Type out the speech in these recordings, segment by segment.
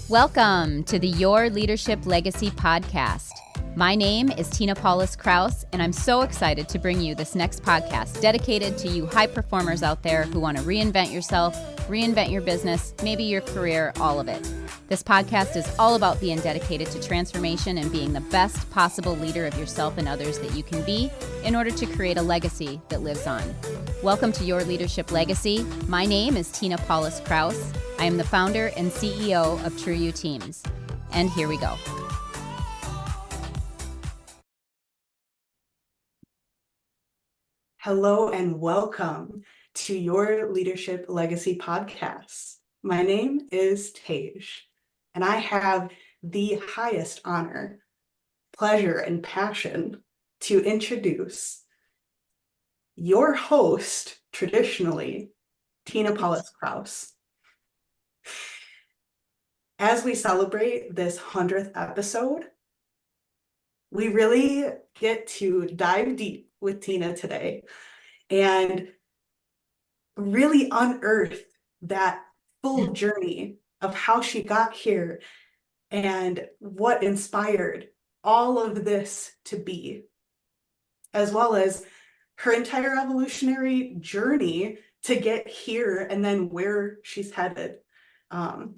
Welcome to the Your Leadership Legacy podcast. My name is Tina Paulus-Krause, and I'm so excited to bring you this next podcast dedicated to you high performers out there who want to reinvent yourself, reinvent your business, maybe your career, all of it. This podcast is all about being dedicated to transformation and being the best possible leader of yourself and others that you can be in order to create a legacy that lives on. Welcome to Your Leadership Legacy. My name is Tina Paulus-Krause. I am the founder and CEO of True You Teams. And here we go. Hello and welcome to Your Leadership Legacy podcast. My name is Teige, and I have the highest honor, pleasure, and passion to introduce your host, traditionally, Tina Paulus-Krause. As we celebrate this 100th episode, we really get to dive deep with Tina today and really unearth that full journey of how she got here and what inspired all of this to be, as well as her entire evolutionary journey to get here and then where she's headed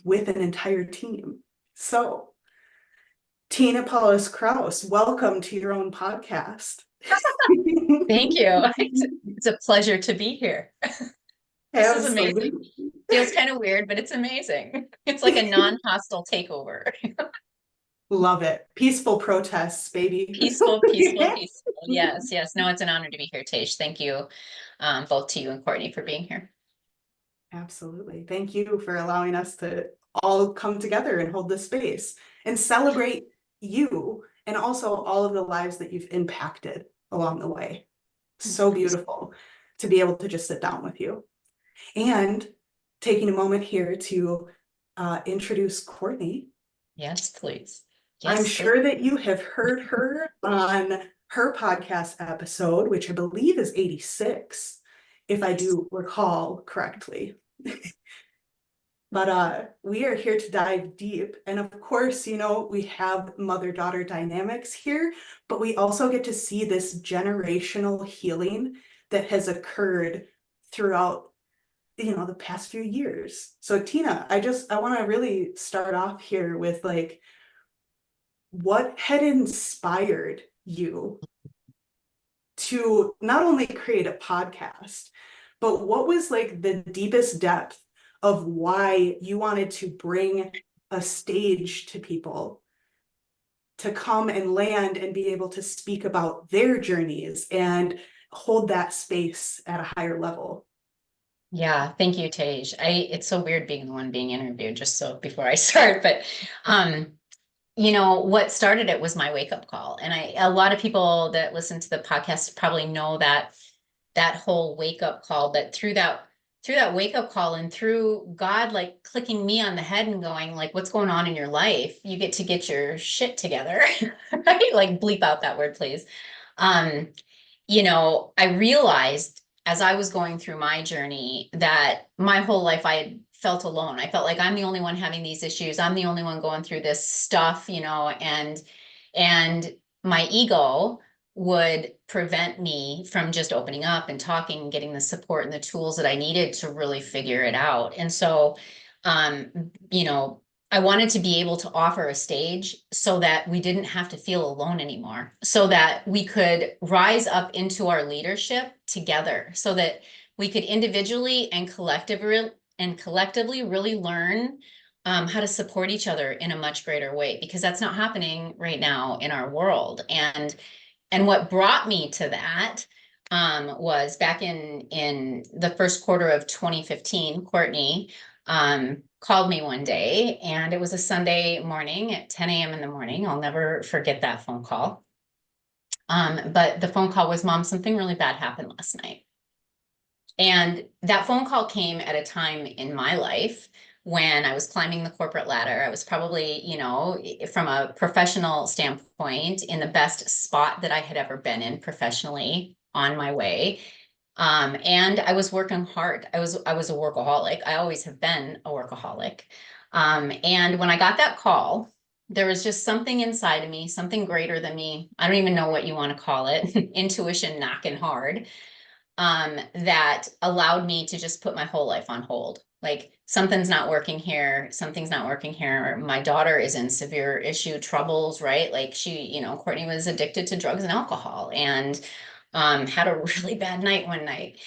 with an entire team. So, Tina Paulus-Krause, welcome to your own podcast. Thank you. It's a pleasure to be here. This is amazing. Feels kind of weird, but it's amazing. It's like a non-hostile takeover. Love it. Peaceful protests, baby. Peaceful. Yes. No, it's an honor to be here, Teige. Thank you, both to you and Courtney, for being here. Absolutely. Thank you for allowing us to all come together and hold this space and celebrate you and also all of the lives that you've impacted along the way. So beautiful to be able to just sit down with you. And taking a moment here to introduce Courtney. Yes, please. I'm sure that you have heard her on her podcast episode, which I believe is 86, if I do recall correctly. But we are here to dive deep. And of course, we have mother-daughter dynamics here, but we also get to see this generational healing that has occurred throughout, the past few years. So Tina, I want to really start off here with what had inspired you to not only create a podcast, but what was the deepest depth of why you wanted to bring a stage to people to come and land and be able to speak about their journeys and hold that space at a higher level? Yeah, thank you, Teige. It's so weird being the one being interviewed, just so before I start, but what started it was my wake-up call. And a lot of people that listen to the podcast probably know that whole wake-up call, but through that wake-up call and through God clicking me on the head and going what's going on in your life, you get to get your shit together. Right? Bleep out that word, please. I realized as I was going through my journey that my whole life I had felt alone. I felt like I'm the only one having these issues. I'm the only one going through this stuff, and my ego would prevent me from just opening up and talking and getting the support and the tools that I needed to really figure it out. And so, I wanted to be able to offer a stage so that we didn't have to feel alone anymore, so that we could rise up into our leadership together, so that we could individually and collectively really learn how to support each other in a much greater way, because that's not happening right now in our world. And what brought me to that was back in the first quarter of 2015, Courtney called me one day, and it was a Sunday morning at 10 a.m. in the morning. I'll never forget that phone call. But the phone call was, "Mom, something really bad happened last night." And that phone call came at a time in my life when I was climbing the corporate ladder. I was probably, from a professional standpoint, in the best spot that I had ever been in professionally on my way. And I was working hard. I was a workaholic. I always have been a workaholic. And when I got that call, there was just something inside of me, something greater than me. I don't even know what you want to call it, intuition knocking hard, that allowed me to just put my whole life on hold. Like something's not working here. Something's not working here. My daughter is in severe issue troubles, right? Like Courtney was addicted to drugs and alcohol and had a really bad night one night.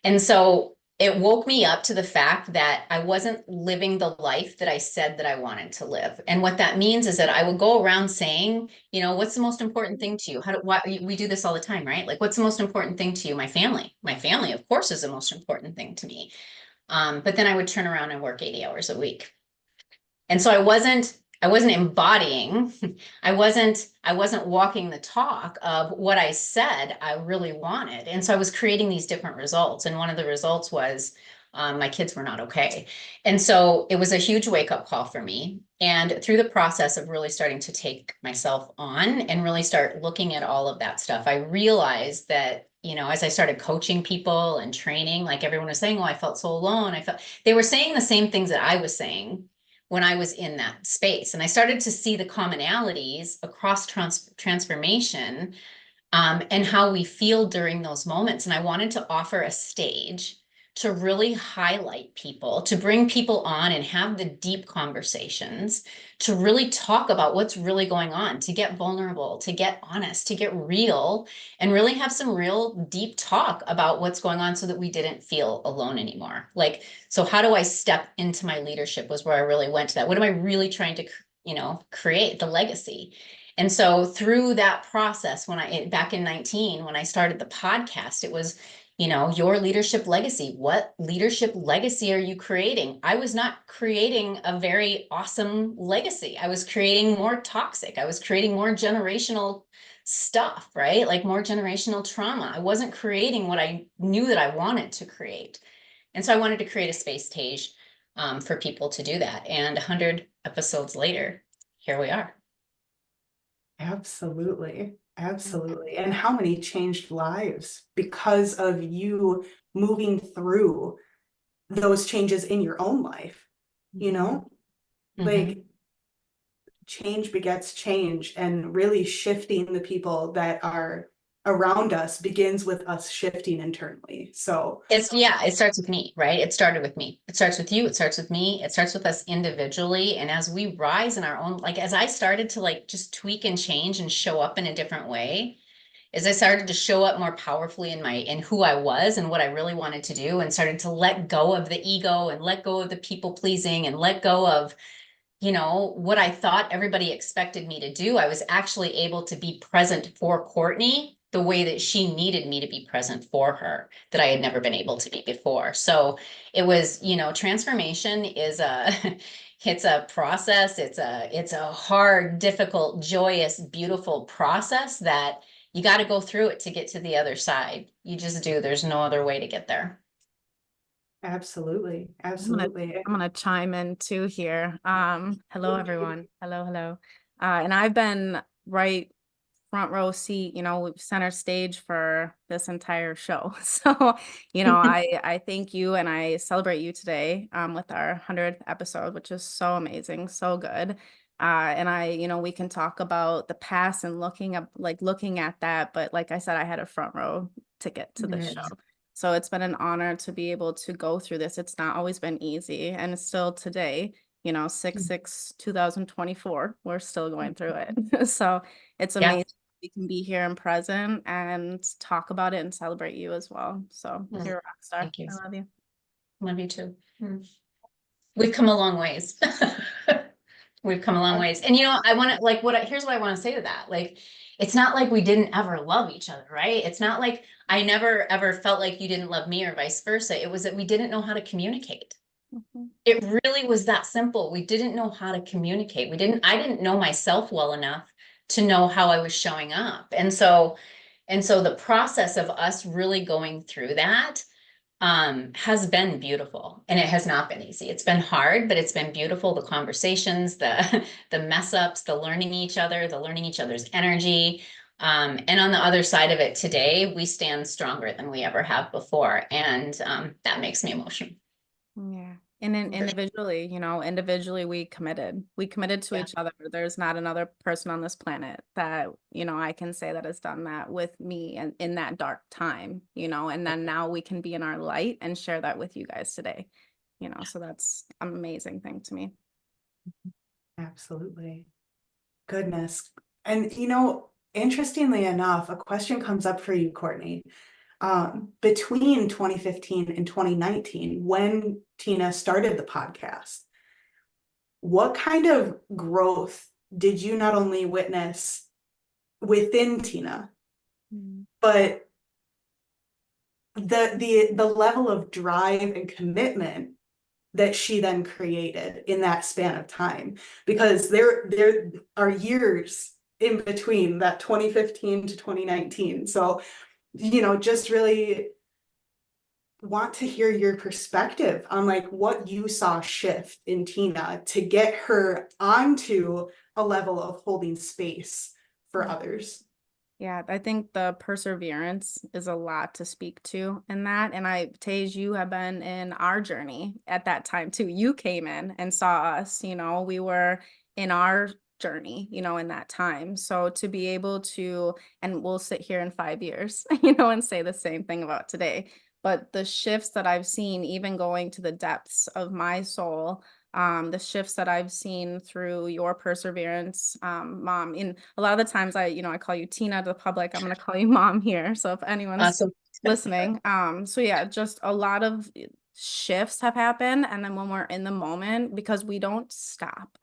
And so it woke me up to the fact that I wasn't living the life that I said that I wanted to live. And what that means is that I would go around saying, what's the most important thing to you? Why we do this all the time, right? Like, what's the most important thing to you? My family. My family, of course, is the most important thing to me. But then I would turn around and work 80 hours a week. And so I wasn't embodying, I wasn't walking the talk of what I said I really wanted. And so I was creating these different results. And one of the results was my kids were not okay. And so it was a huge wake-up call for me. And through the process of really starting to take myself on and really start looking at all of that stuff, I realized that, as I started coaching people and training, like everyone was saying, oh, I felt so alone. They were saying the same things that I was saying when I was in that space. And I started to see the commonalities across transformation, and how we feel during those moments. And I wanted to offer a stage to really highlight people, to bring people on and have the deep conversations, to really talk about what's really going on, to get vulnerable, to get honest, to get real, and really have some real deep talk about what's going on so that we didn't feel alone anymore. Like, so how do I step into my leadership was where I really went to that. What am I really trying to, create the legacy? And so through that process, back in 19, when I started the podcast, it was, your leadership legacy. What leadership legacy are you creating? I was not creating a very awesome legacy. I was creating more toxic. I was creating more generational stuff, right? Like more generational trauma. I wasn't creating what I knew that I wanted to create. And so I wanted to create a space Teige, for people to do that. And 100 episodes later, here we are. Absolutely. Absolutely. And how many changed lives because of you moving through those changes in your own life, like change begets change, and really shifting the people that are around us begins with us shifting internally. So it starts with me, right? It started with me. It starts with you. It starts with me. It starts with us individually. And as we rise in our own, like as I started to like just tweak and change and show up in a different way, as I started to show up more powerfully in who I was and what I really wanted to do, and started to let go of the ego and let go of the people pleasing and let go of, what I thought everybody expected me to do, I was actually able to be present for Courtney the way that she needed me to be present for her, that I had never been able to be before. So it was, transformation is it's a process. It's a hard, difficult, joyous, beautiful process that you got to go through it to get to the other side. You just do. There's no other way to get there. absolutely. I'm Absolutely. gonna chime in too here. Hello everyone. Hello. And I've been right front row seat, center stage for this entire show. So, I thank you and I celebrate you today with our 100th episode, which is so amazing, so good. And we can talk about the past and looking at that, but like I said, I had a front row ticket to the show. So it's been an honor to be able to go through this. It's not always been easy, and it's still today, 6/6/2024, we're still going through it. So it's amazing we can be here and present and talk about it and celebrate you as well. So you're a rock star. Thank you. I love you. Love you too. We've come a long ways. We've come a long ways. And here's what I want to say to that. Like, it's not like we didn't ever love each other, right? It's not like I never ever felt like you didn't love me or vice versa. It was that we didn't know how to communicate. It really was that simple. We didn't know how to communicate. I didn't know myself well enough to know how I was showing up. And so the process of us really going through that has been beautiful, and it has not been easy. It's been hard, but it's been beautiful. The conversations, the mess ups, the learning each other's energy. And on the other side of it today, we stand stronger than we ever have before. And that makes me emotional. And then individually, individually we committed to each other. There's not another person on this planet that, I can say that has done that with me and in that dark time, and then now we can be in our light and share that with you guys today, so that's an amazing thing to me. Absolutely. Goodness. And interestingly enough, a question comes up for you, Courtney. Between 2015 and 2019, when Tina started the podcast, what kind of growth did you not only witness within Tina, but the level of drive and commitment that she then created in that span of time? Because there are years in between that 2015 to 2019. So, just really want to hear your perspective on like what you saw shift in Tina to get her onto a level of holding space for others. Yeah, I think the perseverance is a lot to speak to in that. And Teige, you have been in our journey at that time too. You came in and saw us, we were in our journey, in that time. So to be able to, and we'll sit here in 5 years, and say the same thing about today. But the shifts that I've seen, even going to the depths of my soul, the shifts that I've seen through your perseverance, Mom. In a lot of the times I call you Tina to the public. I'm going to call you Mom here. So if anyone's Awesome. listening, so yeah, just a lot of shifts have happened. And then when we're in the moment, because we don't stop,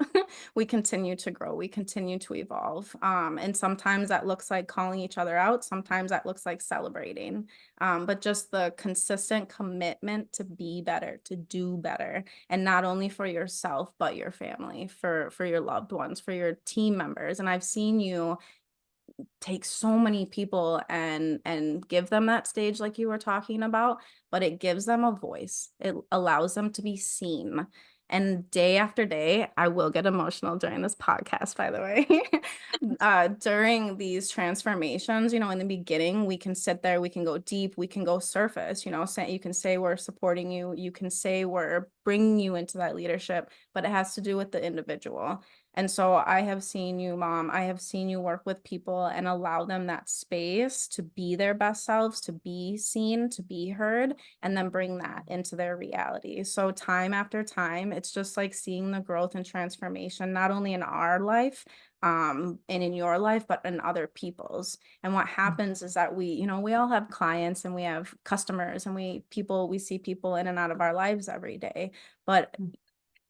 we continue to grow, we continue to evolve. And sometimes that looks like calling each other out. Sometimes that looks like celebrating. But just the consistent commitment to be better, to do better, and not only for yourself, but your family, for your loved ones, for your team members. And I've seen you take so many people and give them that stage like you were talking about, but it gives them a voice. It allows them to be seen. And day after day, I will get emotional during this podcast, by the way. During these transformations, in the beginning, we can sit there, we can go deep, we can go surface, you can say we're supporting you, you can say we're bringing you into that leadership, but it has to do with the individual. And so I have seen you, Mom, I have seen you work with people and allow them that space to be their best selves, to be seen, to be heard, and then bring that into their reality. So time after time, it's just like seeing the growth and transformation, not only in our life, and in your life, but in other people's. And what happens is that we all have clients and we have customers and we see people in and out of our lives every day. But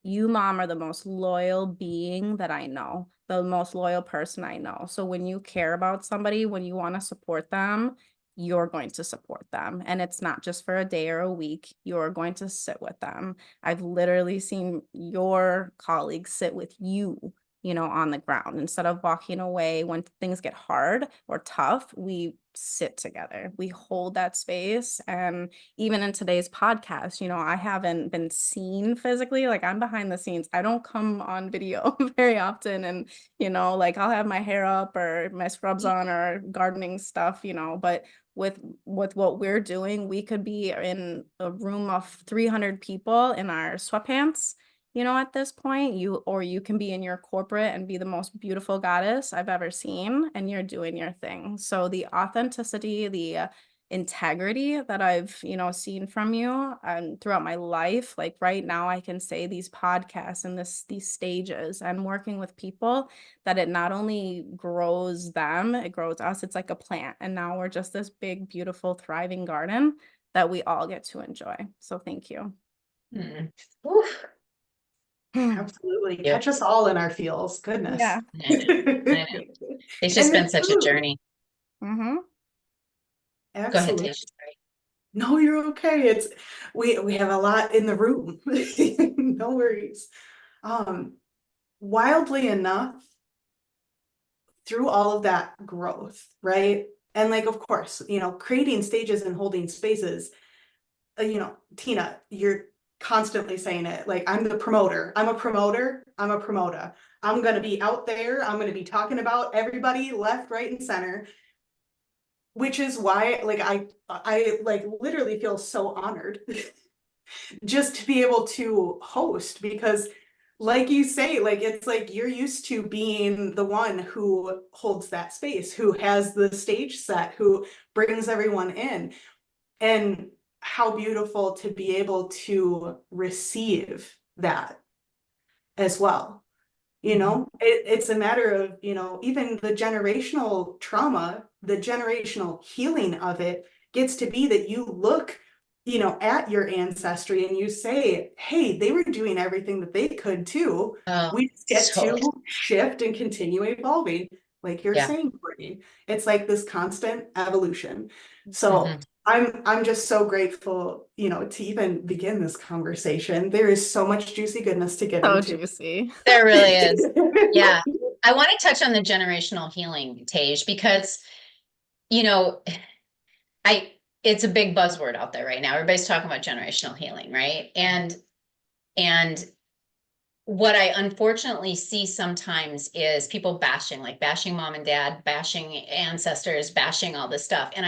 you, Mom, are the most loyal being that I know, the most loyal person I know. So when you care about somebody, when you want to support them, you're going to support them. And it's not just for a day or a week. You're going to sit with them. I've literally seen your colleagues sit with you, on the ground. Instead of walking away when things get hard or tough, we sit together, we hold that space. And even in today's podcast, I haven't been seen physically, like I'm behind the scenes. I don't come on video very often. And, like I'll have my hair up or my scrubs on or gardening stuff, but with what we're doing, we could be in a room of 300 people in our sweatpants, at this point, you can be in your corporate and be the most beautiful goddess I've ever seen, and you're doing your thing. So the authenticity, the integrity that I've, seen from you and throughout my life, like right now I can say these podcasts and these stages and working with people, that it not only grows them, it grows us. It's like a plant. And now we're just this big, beautiful, thriving garden that we all get to enjoy. So thank you. Absolutely. Catch us all in our feels. Goodness. Yeah. I know. It's just been such a journey. Mm-hmm. Go ahead, Absolutely. Teige. No, you're okay. It's we have a lot in the room. No worries. Wildly enough, through all of that growth, right? And like, of course, creating stages and holding spaces, Tina, you're constantly saying it, like, I'm the promoter, I'm a promoter, I'm a promoter. I'm going to be out there. I'm going to be talking about everybody left, right, and center, which is why, like, I like literally feel so honored just to be able to host, because like you say, like it's like you're used to being the one who holds that space, who has the stage set, who brings everyone in. And how beautiful to be able to receive that as well. You know, it's a matter of, you know, even the generational trauma, the generational healing of it gets to be that you look, you know, at your ancestry and you say, hey, they were doing everything that they could too. We just get So to shift and continue evolving, like you're yeah. saying, Courtney. It's like this constant evolution. So Mhm. I'm just so grateful, you know, to even begin this conversation. There is so much juicy goodness to get So into. juicy. There really is. Yeah. I want to touch on the generational healing, Teige, because, you know, it's a big buzzword out there right now. Everybody's talking about generational healing, right? And what I unfortunately see sometimes is people bashing, like bashing mom and dad, bashing ancestors, bashing all this stuff. And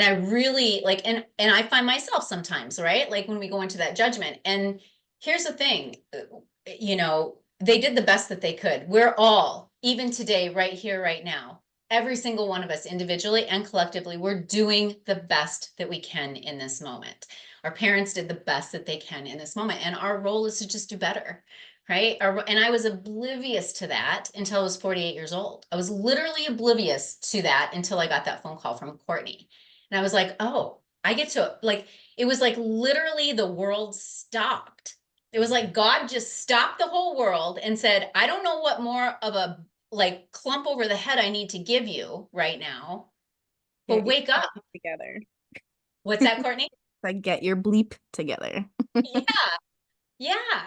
I really like, and I find myself sometimes, right? Like when we go into that judgment. And here's the thing, you know, they did the best that they could. We're all, even today, right here, right now, every single one of us individually and collectively, we're doing the best that we can in this moment. Our parents did the best that they can in this moment. And our role is to just do better, right? And I was oblivious to that until I was 48 years old. I was literally oblivious to that until I got that phone call from Courtney. And I was like, oh, I get to, like, it was like literally the world stopped. It was like God just stopped the whole world and said, I don't know what more of a like clump over the head I need to give you right now, but Get your wake up. bleep together. What's that, Courtney? Like, get your bleep together. Yeah. Yeah.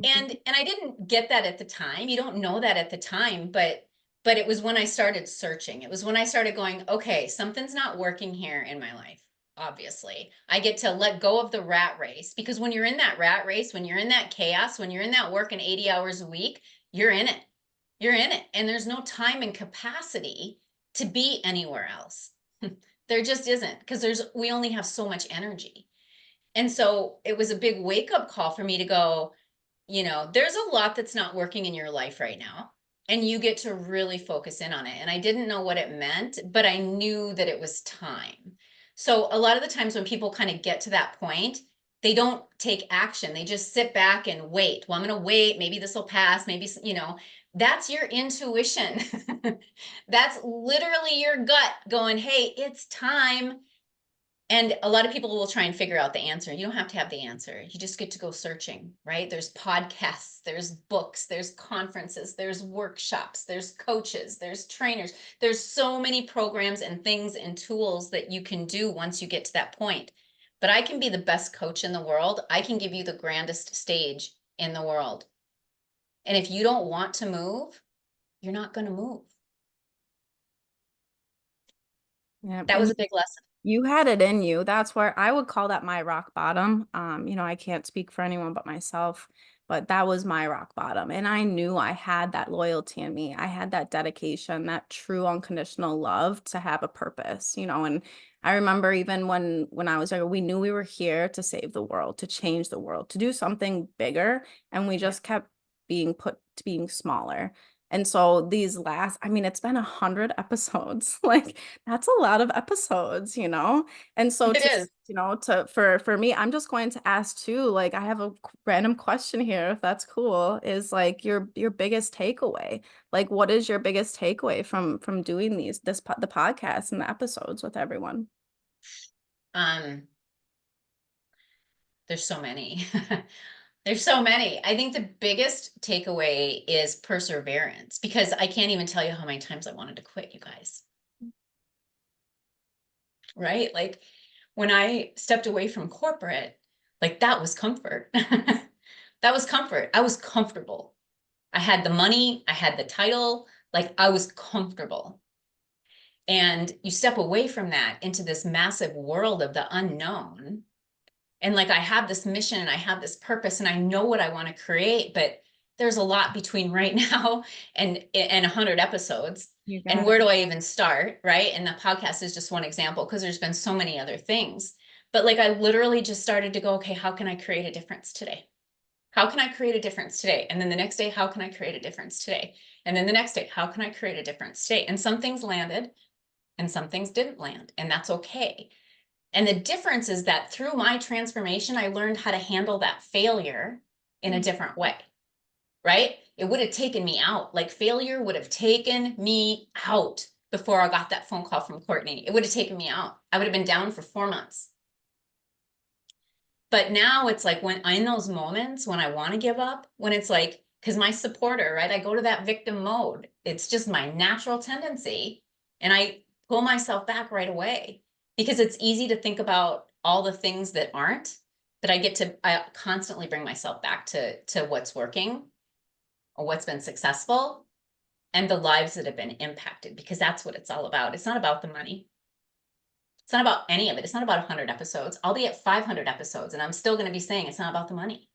And I didn't get that at the time. You don't know that at the time, but it was when I started searching. It was when I started going, okay, something's not working here in my life. Obviously, I get to let go of the rat race, because when you're in that rat race, when you're in that chaos, when you're in that working 80 hours a week, you're in it. You're in it. And there's no time and capacity to be anywhere else. There just isn't, because we only have so much energy. And so it was a big wake up call for me to go, you know, there's a lot that's not working in your life right now, and you get to really focus in on it. And I didn't know what it meant, but I knew that it was time. So a lot of the times when people kind of get to that point, they don't take action. They just sit back and wait. Well, I'm going to wait. Maybe this will pass. Maybe, you know, that's your intuition. That's literally your gut going, hey, it's time. And a lot of people will try and figure out the answer. You don't have to have the answer. You just get to go searching, right? There's podcasts, there's books, there's conferences, there's workshops, there's coaches, there's trainers. There's so many programs and things and tools that you can do once you get to that point. But I can be the best coach in the world. I can give you the grandest stage in the world. And if you don't want to move, you're not going to move. Yeah. That was a big lesson. You had it in you. That's where I would call that my rock bottom. You know, I can't speak for anyone but myself, but that was my rock bottom. And I knew I had that loyalty in me. I had that dedication, that true unconditional love to have a purpose, you know. And I remember even when I was younger, we knew we were here to save the world, to change the world, to do something bigger. And we just kept being put to being smaller. And so these last, I mean, it's been 100 episodes. Like, that's a lot of episodes, you know? And so It is. you know, for me, I'm just going to ask too, like, I have a random question here, if that's cool, is like your biggest takeaway. Like, what is your biggest takeaway from doing the podcast and the episodes with everyone? There's so many. There's so many. I think the biggest takeaway is perseverance, because I can't even tell you how many times I wanted to quit, you guys. Right? Like when I stepped away from corporate, like that was comfort. That was comfort. I was comfortable. I had the money, I had the title, like I was comfortable. And you step away from that into this massive world of the unknown. And like, I have this mission and I have this purpose and I know what I want to create, but there's a lot between right now and 100 episodes. And where do I even start? Right. And the podcast is just one example, because there's been so many other things. But like, I literally just started to go, okay, how can I create a difference today? How can I create a difference today? And then the next day, how can I create a difference today? And then the next day, how can I create a difference today? And some things landed and some things didn't land, and that's okay. And the difference is that through my transformation, I learned how to handle that failure in a different way, right? It would have taken me out. Like, failure would have taken me out before I got that phone call from Courtney. It would have taken me out. I would have been down for 4 months. But now it's like, when in those moments when I want to give up, when it's like, because my supporter, right, I go to that victim mode. It's just my natural tendency. And I pull myself back right away, because it's easy to think about all the things that aren't, but I constantly bring myself back to what's working or what's been successful and the lives that have been impacted, because that's what it's all about. It's not about the money. It's not about any of it. It's not about 100 episodes. I'll be at 500 episodes and I'm still going to be saying it's not about the money.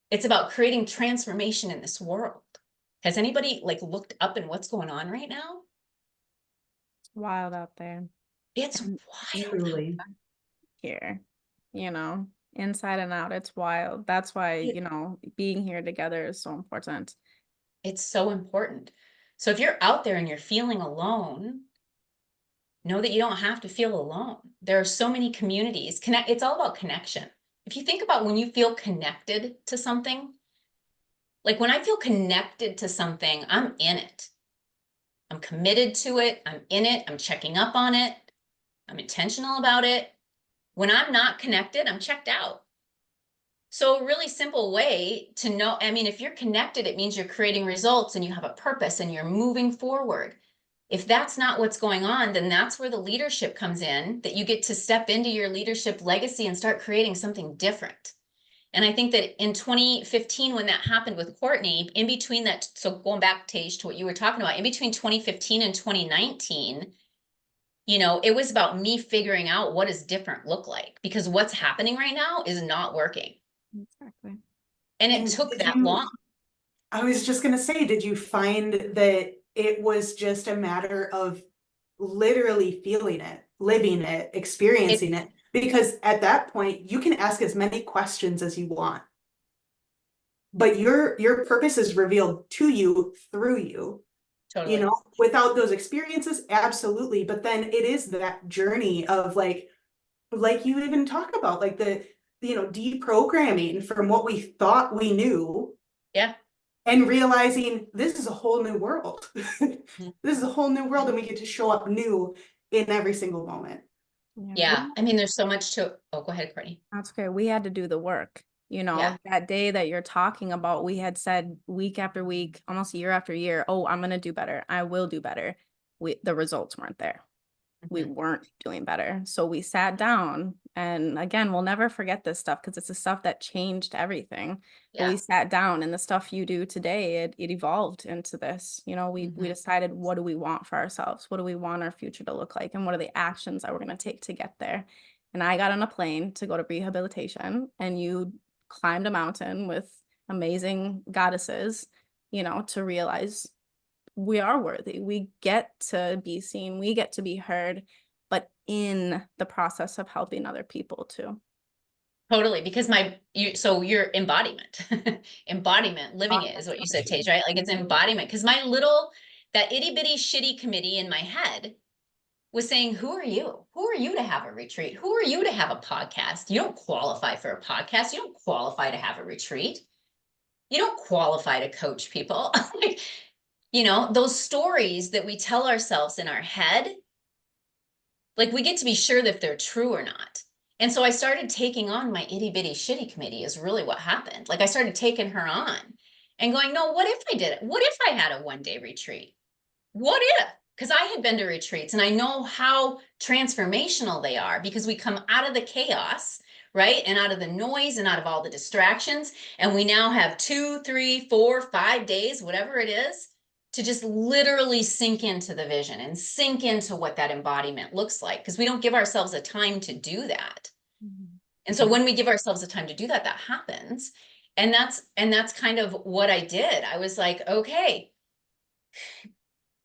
It's about creating transformation in this world. Has anybody like looked up in what's going on right now? It's wild out there. It's And wild. Truly. here, inside and out. It's wild. That's why, being here together is so important. It's so important. So if you're out there and you're feeling alone, know that you don't have to feel alone. There are so many communities. It's all about connection. If you think about when you feel connected to something, like when I feel connected to something, I'm in it. I'm committed to it. I'm in it. I'm checking up on it. I'm intentional about it. When I'm not connected, I'm checked out. So a really simple way to know, I mean, if you're connected, it means you're creating results and you have a purpose and you're moving forward. If that's not what's going on, then that's where the leadership comes in, that you get to step into your leadership legacy and start creating something different. And I think that in 2015, when that happened with Courtney, in between that, so going back, Teige, to what you were talking about, in between 2015 and 2019, it was about me figuring out what does different look like, because what's happening right now is not working. Exactly. And it And took did that you- long. I was just gonna say, did you find that it was just a matter of literally feeling it, living it, experiencing it? Because at that point, you can ask as many questions as you want. But your purpose is revealed to you through you. Totally. Without those experiences, absolutely. But then it is that journey of like you even talk about, like the deprogramming from what we thought we knew. Yeah. And realizing this is a whole new world. This is a whole new world, and we get to show up new in every single moment. Yeah. I mean, there's so much to, oh, go ahead, Courtney. That's okay. We had to do the work. Yeah. That day that you're talking about, we had said week after week, almost year after year, oh, I'm going to do better. I will do better. The results weren't there. We weren't doing better. So we sat down, and again, we'll never forget this stuff because it's the stuff that changed everything. But we sat down, and the stuff you do today, it evolved into this. We decided, what do we want for ourselves? What do we want our future to look like? And what are the actions that we're going to take to get there? And I got on a plane to go to rehabilitation, and you climbed a mountain with amazing goddesses, to realize we are worthy. We get to be seen. We get to be heard, but in the process of helping other people too. Totally. Because so your embodiment, living it is what you said, Teige, right? Like, it's embodiment. Because that itty bitty shitty committee in my head was saying, who are you? Who are you to have a retreat? Who are you to have a podcast? You don't qualify for a podcast. You don't qualify to have a retreat. You don't qualify to coach people. Those stories that we tell ourselves in our head, like, we get to be sure that they're true or not. And so I started taking on my itty bitty shitty committee is really what happened. Like, I started taking her on and going, no, what if I did it? What if I had a 1-day retreat? What if? Because I had been to retreats and I know how transformational they are, because we come out of the chaos, right? And out of the noise and out of all the distractions. And we now have 2, 3, 4, 5 days, whatever it is, to just literally sink into the vision and sink into what that embodiment looks like, because we don't give ourselves a time to do that. And so when we give ourselves a time to do that, that happens. And that's kind of what I did. I was like, okay,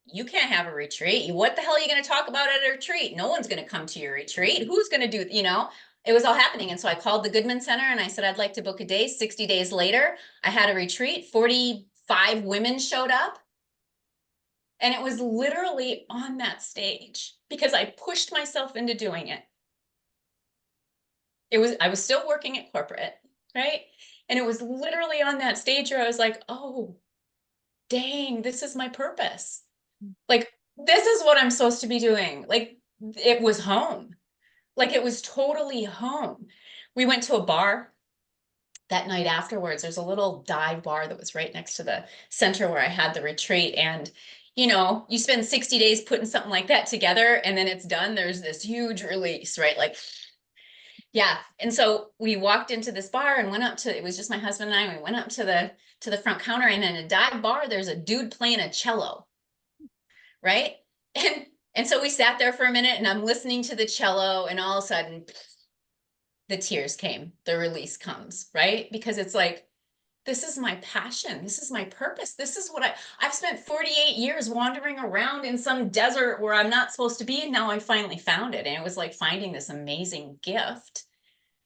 you can't have a retreat. What the hell are you going to talk about at a retreat? No one's going to come to your retreat. Who's going to do, it was all happening. And so I called the Goodman Center and I said, I'd like to book a day. 60 days later, I had a retreat. 45 women showed up. And it was literally on that stage because I pushed myself into doing it. I was still working at corporate, right? And it was literally on that stage where I was like, oh, dang, this is my purpose. Like, this is what I'm supposed to be doing. Like, it was home. Like, it was totally home. We went to a bar that night afterwards. There's a little dive bar that was right next to the center where I had the retreat. And, you know, you spend 60 days putting something like that together and then it's done. There's this huge release, right? Like, yeah. And so we walked into this bar and went up to, it was just my husband and I, we went up to the front counter, and in a dive bar, there's a dude playing a cello. Right. And so we sat there for a minute and I'm listening to the cello, and all of a sudden the tears came, the release comes, right? Because it's like, this is my passion. This is my purpose. This is what I've spent 48 years wandering around in some desert where I'm not supposed to be. And now I finally found it. And it was like finding this amazing gift,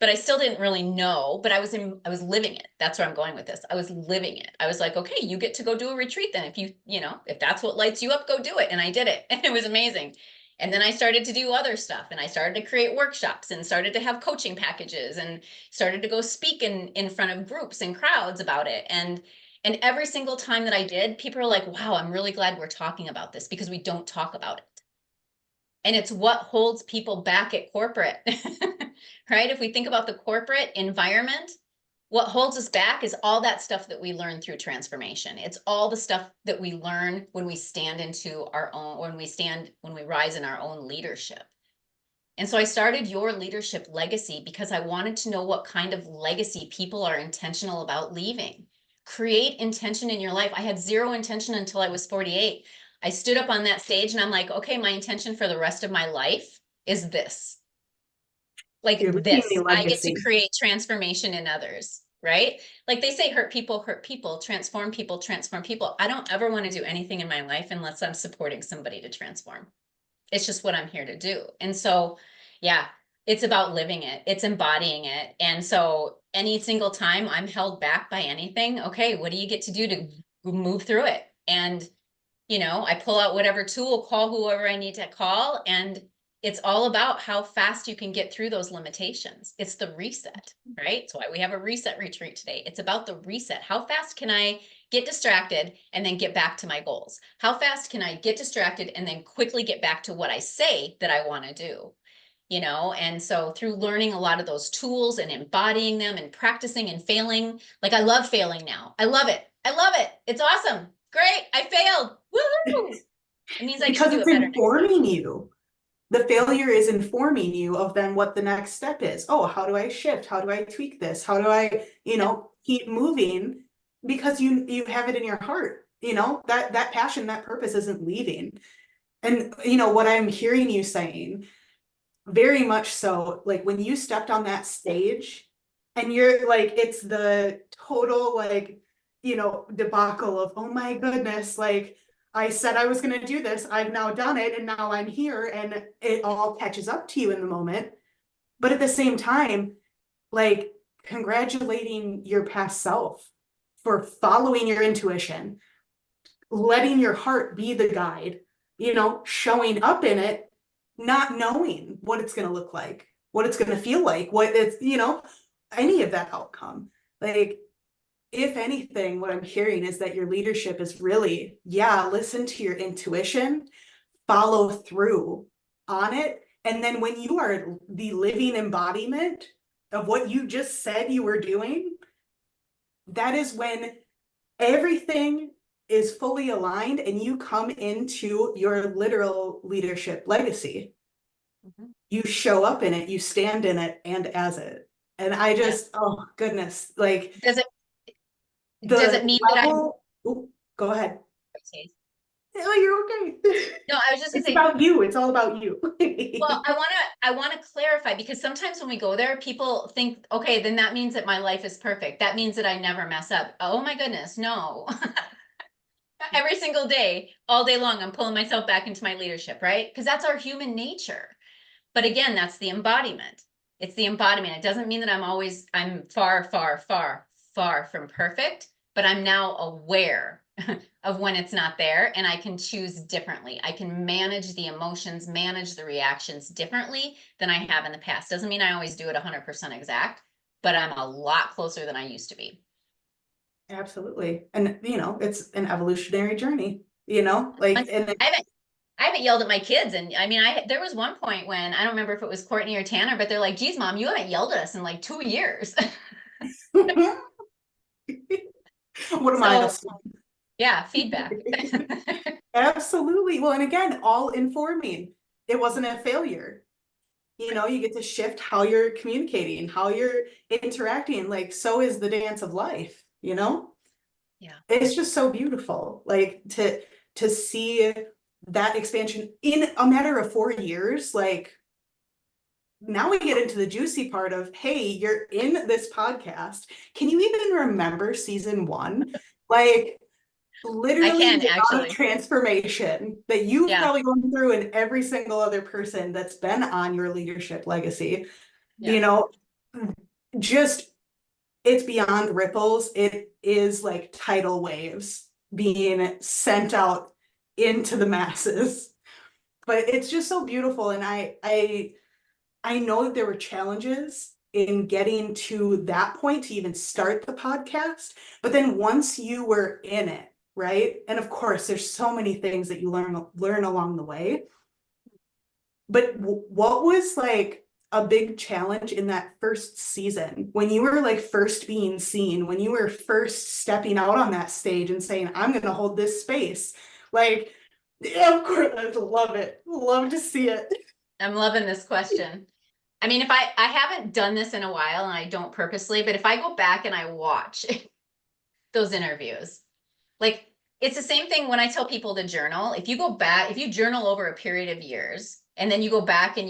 but I still didn't really know, but I was living it. That's where I'm going with this. I was living it. I was like, okay, you get to go do a retreat then. If that's what lights you up, go do it. And I did it. And it was amazing. And then I started to do other stuff, and I started to create workshops and started to have coaching packages and started to go speak in front of groups and crowds about it. And every single time that I did, people are like, wow, I'm really glad we're talking about this, because we don't talk about it. And it's what holds people back at corporate, right? If we think about the corporate environment, what holds us back is all that stuff that we learn through transformation. It's all the stuff that we learn when we stand into our own, when we rise in our own leadership. And so I started Your Leadership Legacy because I wanted to know what kind of legacy people are intentional about leaving. Create intention in your life. I had zero intention until I was 48. I stood up on that stage and I'm like, okay, my intention for the rest of my life is this. Like this, I get to create transformation in others, right? Like they say, hurt people, transform people, transform people. I don't ever want to do anything in my life unless I'm supporting somebody to transform. It's just what I'm here to do. And so, yeah, it's about living it. It's embodying it. And so any single time I'm held back by anything, okay, what do you get to do to move through it? And, I pull out whatever tool, call whoever I need to call, and it's all about how fast you can get through those limitations. It's the reset, right? That's why we have a reset retreat today. It's about the reset. How fast can I get distracted and then get back to my goals? How fast can I get distracted and then quickly get back to what I say that I want to do? And so through learning a lot of those tools and embodying them and practicing and failing, like I love failing now. I love it. I love it. It's awesome. Great. I failed. Woohoo! It means I can do it better. Because it's informing you. The failure is informing you of then what the next step is. Oh, how do I shift? How do I tweak this? How do I, keep moving? Because you have it in your heart, that passion, that purpose isn't leaving. And, what I'm hearing you saying, very much so, like when you stepped on that stage and you're like, it's the total, like, debacle of, oh my goodness, like, I said I was going to do this. I've now done it. And now I'm here, and it all catches up to you in the moment. But at the same time, like congratulating your past self for following your intuition, letting your heart be the guide, showing up in it, not knowing what it's going to look like, what it's going to feel like, what it's, any of that outcome. Like, if anything, what I'm hearing is that your leadership is really, listen to your intuition, follow through on it. And then when you are the living embodiment of what you just said you were doing, that is when everything is fully aligned and you come into your literal leadership legacy. Mm-hmm. You show up in it, you stand in it and as it. And I just, oh goodness, like, does it mean level, that go ahead. Okay. Oh, you're okay. No, I was just gonna say, about you. It's all about you. Well, I want to clarify, because sometimes when we go there, people think, okay, then that means that my life is perfect. That means that I never mess up. Oh my goodness, no. Every single day, all day long, I'm pulling myself back into my leadership, right? Because that's our human nature. But again, that's the embodiment. It's the embodiment. It doesn't mean that I'm far, far, far, far from perfect, but I'm now aware of when it's not there, and I can choose differently. I can manage the emotions, manage the reactions differently than I have in the past. Doesn't mean I always do it 100% exact, but I'm a lot closer than I used to be. Absolutely. And it's an evolutionary journey, like, and I haven't yelled at my kids. And I mean, there was one point when, I don't remember if it was Courtney or Tanner, but they're like, geez, Mom, you haven't yelled at us in like 2 years. what am I? Yeah, feedback. Absolutely. Well, and again, all informing. It wasn't a failure. You get to shift how you're communicating, how you're interacting. Like, so is the dance of life, Yeah. It's just so beautiful. Like to see that expansion in a matter of 4 years. Like, now we get into the juicy part of, hey, you're in this podcast. Can you even remember season 1? Like, literally I can, the amount actually. of transformation that you've Yeah. probably gone through, and every single other person that's been on your leadership legacy, Yeah. just, it's beyond ripples. It is like tidal waves being sent out into the masses. But it's just so beautiful. And I know that there were challenges in getting to that point to even start the podcast. But then once you were in it, right? And of course, there's so many things that you learn along the way. But what was like a big challenge in that first season when you were like first being seen, when you were first stepping out on that stage and saying, I'm going to hold this space? Like, yeah, of course, I love it. Love to see it. I'm loving this question. I mean, if I haven't done this in a while, and I don't purposely, but if I go back and I watch those interviews, like, it's the same thing when I tell people to journal. If you journal over a period of years, and then you go back and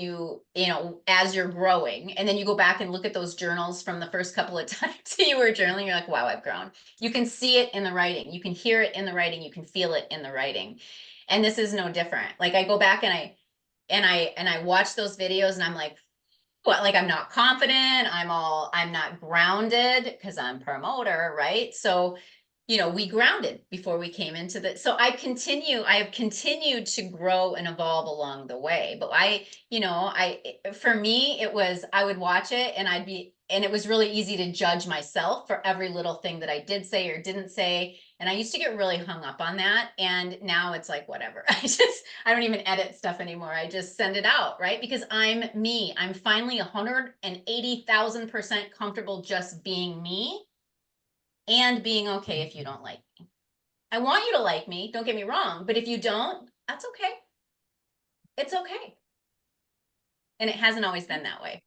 as you're growing, and then you go back and look at those journals from the first couple of times you were journaling, you're like, wow, I've grown. You can see it in the writing. You can hear it in the writing. You can feel it in the writing. And this is no different. Like, I go back and I watch those videos, and I'm like, what, like, I'm not confident. I'm not grounded because I'm promoter, right? So, we grounded before we came into so I have continued to grow and evolve along the way. But for me, I would watch it, and it was really easy to judge myself for every little thing that I did say or didn't say. And I used to get really hung up on that. And now it's like, whatever. I don't even edit stuff anymore. I just send it out, right? Because I'm me. I'm finally 180,000% comfortable just being me, and being okay if you don't like me. I want you to like me, don't get me wrong, but if you don't, that's okay. It's okay. And it hasn't always been that way.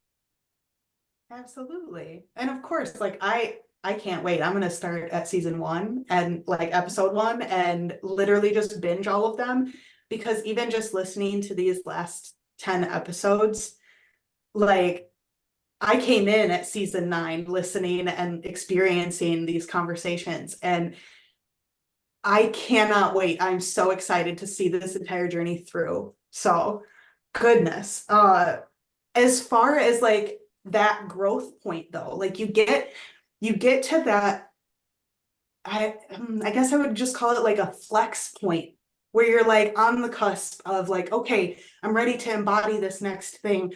Absolutely. And of course, like, I can't wait. I'm going to start at season 1 and like episode 1 and literally just binge all of them, because even just listening to these last 10 episodes, like, I came in at season 9 listening and experiencing these conversations, and I cannot wait. I'm so excited to see this entire journey through. So, goodness. As far as like that growth point though, like you get to that, I guess I would just call it like a flex point where you're like on the cusp of like, okay, I'm ready to embody this next thing.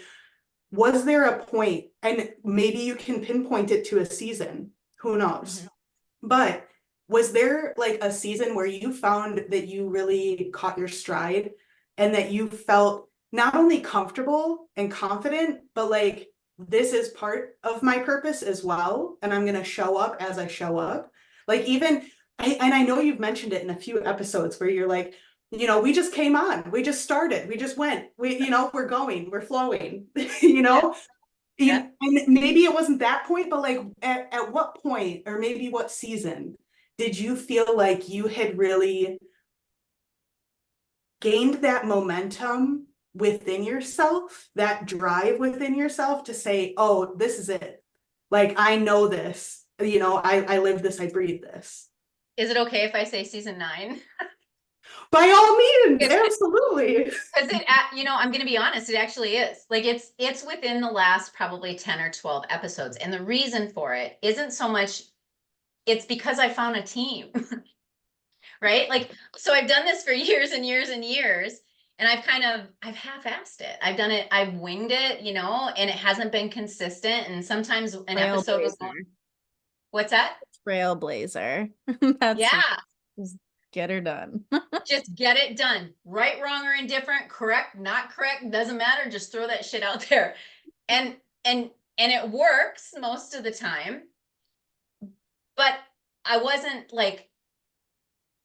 Was there a point, and maybe you can pinpoint it to a season, who knows? But was there like a season where you found that you really caught your stride and that you felt not only comfortable and confident, but like, this is part of my purpose as well, and I'm going to show up as I show up? Like, even, and I know you've mentioned it in a few episodes where you're like, we just came on, we just started, we just went, we're going, we're flowing, Yeah. And maybe it wasn't that point, but like at what point, or maybe what season, did you feel like you had really gained that momentum within yourself, that drive within yourself to say, oh, this is it. Like, I know this, I live this, I breathe this. Is it okay if I say season 9? By all means, absolutely. Because I'm going to be honest, it actually is. Like it's within the last probably 10 or 12 episodes. And the reason for it isn't so much, it's because I found a team, right? Like, so I've done this for years and years and years, and I've half-assed it. I've done it, I've winged it, and it hasn't been consistent. And sometimes an episode will go, what's that? Trailblazer. That's Yeah. just get her done. Just get it done. Right, wrong, or indifferent, correct, not correct, doesn't matter. Just throw that shit out there. And it works most of the time. But I wasn't like,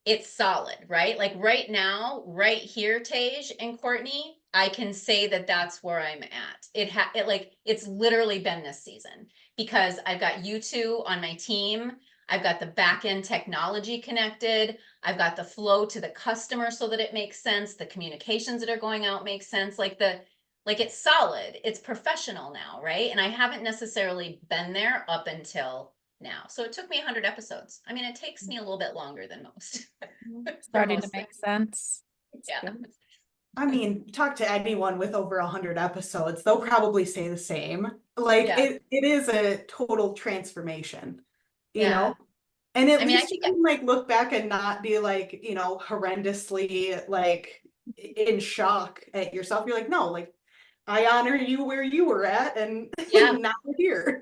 it's solid, right? Like right now, right here, Teige and Courtney, I can say that that's where I'm at. It's literally been this season because I've got you two on my team. I've got the back end technology connected. I've got the flow to the customer so that it makes sense. The communications that are going out make sense. Like it's solid. It's professional now, right? And I haven't necessarily been there up until now. So it took me 100 episodes. I mean, it takes me a little bit longer than most. Starting to make sense. Yeah. I mean, talk to anyone with over 100 episodes, they'll probably say the same. Like Yeah. it is a total transformation, you Yeah. know? And at I mean, I least you think can like look back and not be like, horrendously like in shock at yourself. You're like, no, like I honor you where you were at and Yeah. now we're here.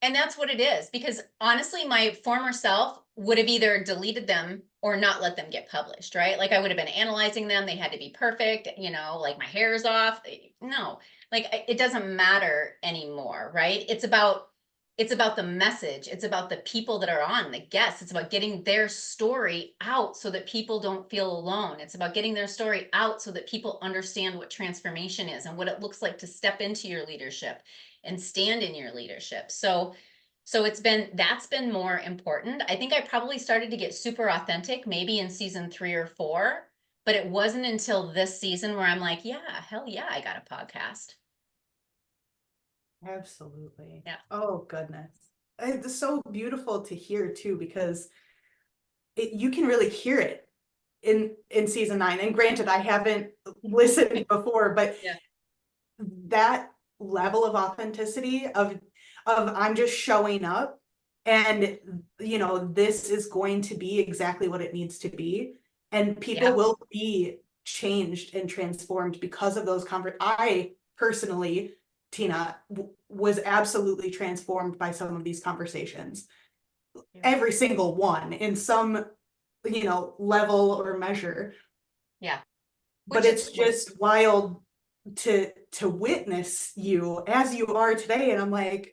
And that's what it is, because honestly, my former self would have either deleted them or not let them get published, right? Like I would have been analyzing them. They had to be perfect, like my hair is off. No, like it doesn't matter anymore, right? It's about the message. It's about the people that are on, the guests. It's about getting their story out so that people don't feel alone. It's about getting their story out so that people understand what transformation is and what it looks like to step into your leadership and stand in your leadership. So that's been more important. I think I probably started to get super authentic maybe in season 3 or 4, but it wasn't until this season where I'm like, yeah, hell yeah, I got a podcast. Absolutely. Yeah. Oh goodness. It's so beautiful to hear too, because you can really hear it in season 9. And granted, I haven't listened before, but Yeah. that level of authenticity of I'm just showing up and this is going to be exactly what it needs to be, and people will be changed and transformed because of those I personally, Tina, was absolutely transformed by some of these conversations. Every single one in some level or measure. Yeah. But it's just wild to witness you as you are today, and I'm like,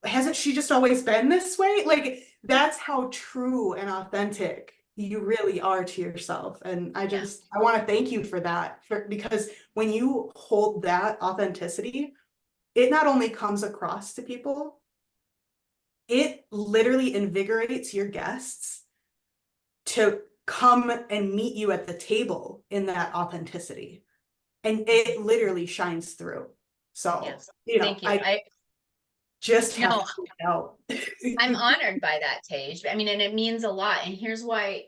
hasn't she just always been this way? Like that's how true and authentic you really are to yourself. And I want to thank you for that, because when you hold that authenticity, it not only comes across to people, it literally invigorates your guests to come and meet you at the table in that authenticity. And it literally shines through. So, thank you. I just have to point out. I'm honored by that, Teige. I mean, and it means a lot. And here's why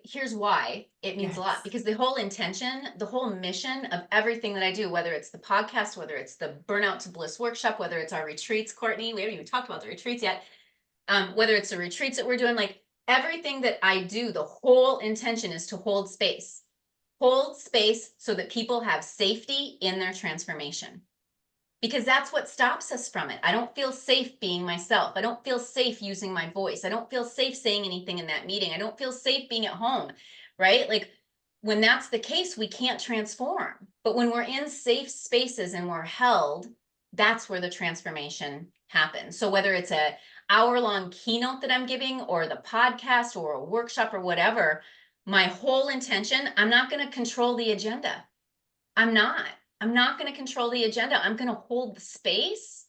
it means a lot, because the whole intention, the whole mission of everything that I do, whether it's the podcast, whether it's the Burnout to Bliss workshop, whether it's our retreats, Courtney, we haven't even talked about the retreats yet. Whether it's the retreats that we're doing, like everything that I do, the whole intention is to hold space so that people have safety in their transformation. Because that's what stops us from it. I don't feel safe being myself. I don't feel safe using my voice. I don't feel safe saying anything in that meeting. I don't feel safe being at home, right? Like when that's the case, we can't transform. But when we're in safe spaces and we're held, that's where the transformation happens. So whether it's an hour-long keynote that I'm giving or the podcast or a workshop or whatever, my whole intention, I'm not going to control the agenda. I'm not going to control the agenda. I'm going to hold the space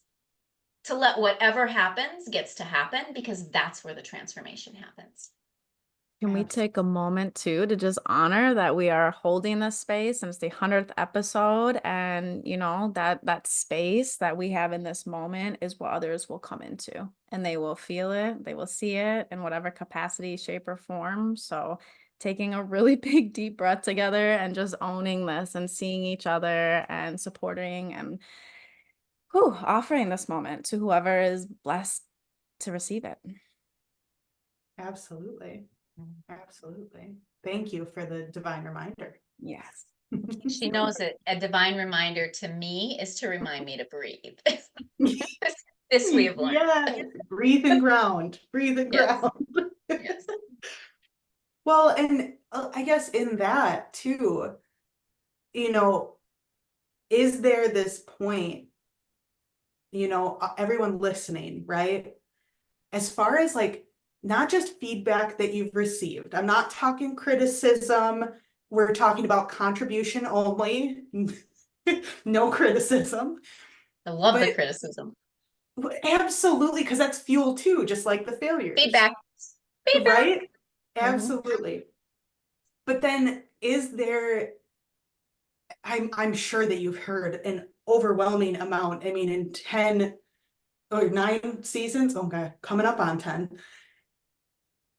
to let whatever happens gets to happen, because that's where the transformation happens. Can we take a moment too to just honor that we are holding this space, and it's the 100th episode, and that space that we have in this moment is what others will come into, and they will feel it, they will see it in whatever capacity, shape, or form. So taking a really big deep breath together and just owning this and seeing each other and supporting and offering this moment to whoever is blessed to receive it. Absolutely. Absolutely. Thank you for the divine reminder. Yes. She knows that a divine reminder to me is to remind me to breathe. This we have learned. Yes, breathe and ground, breathe and Yes. ground. Yes. Well, and I guess in that too, you know, is there this point, you know, everyone listening, right? As far as like, not just feedback that you've received, I'm not talking criticism, we're talking about contribution only, no criticism. I love the But criticism. absolutely, because that's fuel too, just like the failures. Feedback. Feedback. Right? Mhm. Absolutely. But then is there, I'm sure that you've heard an overwhelming amount. I mean, in 10 or 9 seasons, okay, coming up on 10.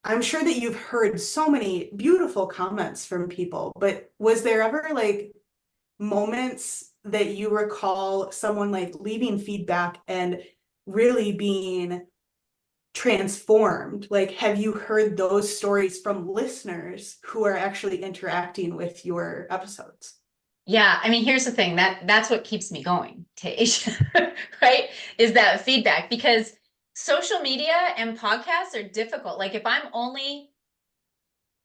I'm sure that you've heard so many beautiful comments from people, but was there ever like moments that you recall someone like leaving feedback and really being transformed? Like, have you heard those stories from listeners who are actually interacting with your episodes? Yeah, I mean, here's the thing, that's what keeps me going, Teige, right? Is that feedback, because social media and podcasts are difficult. Like if I'm only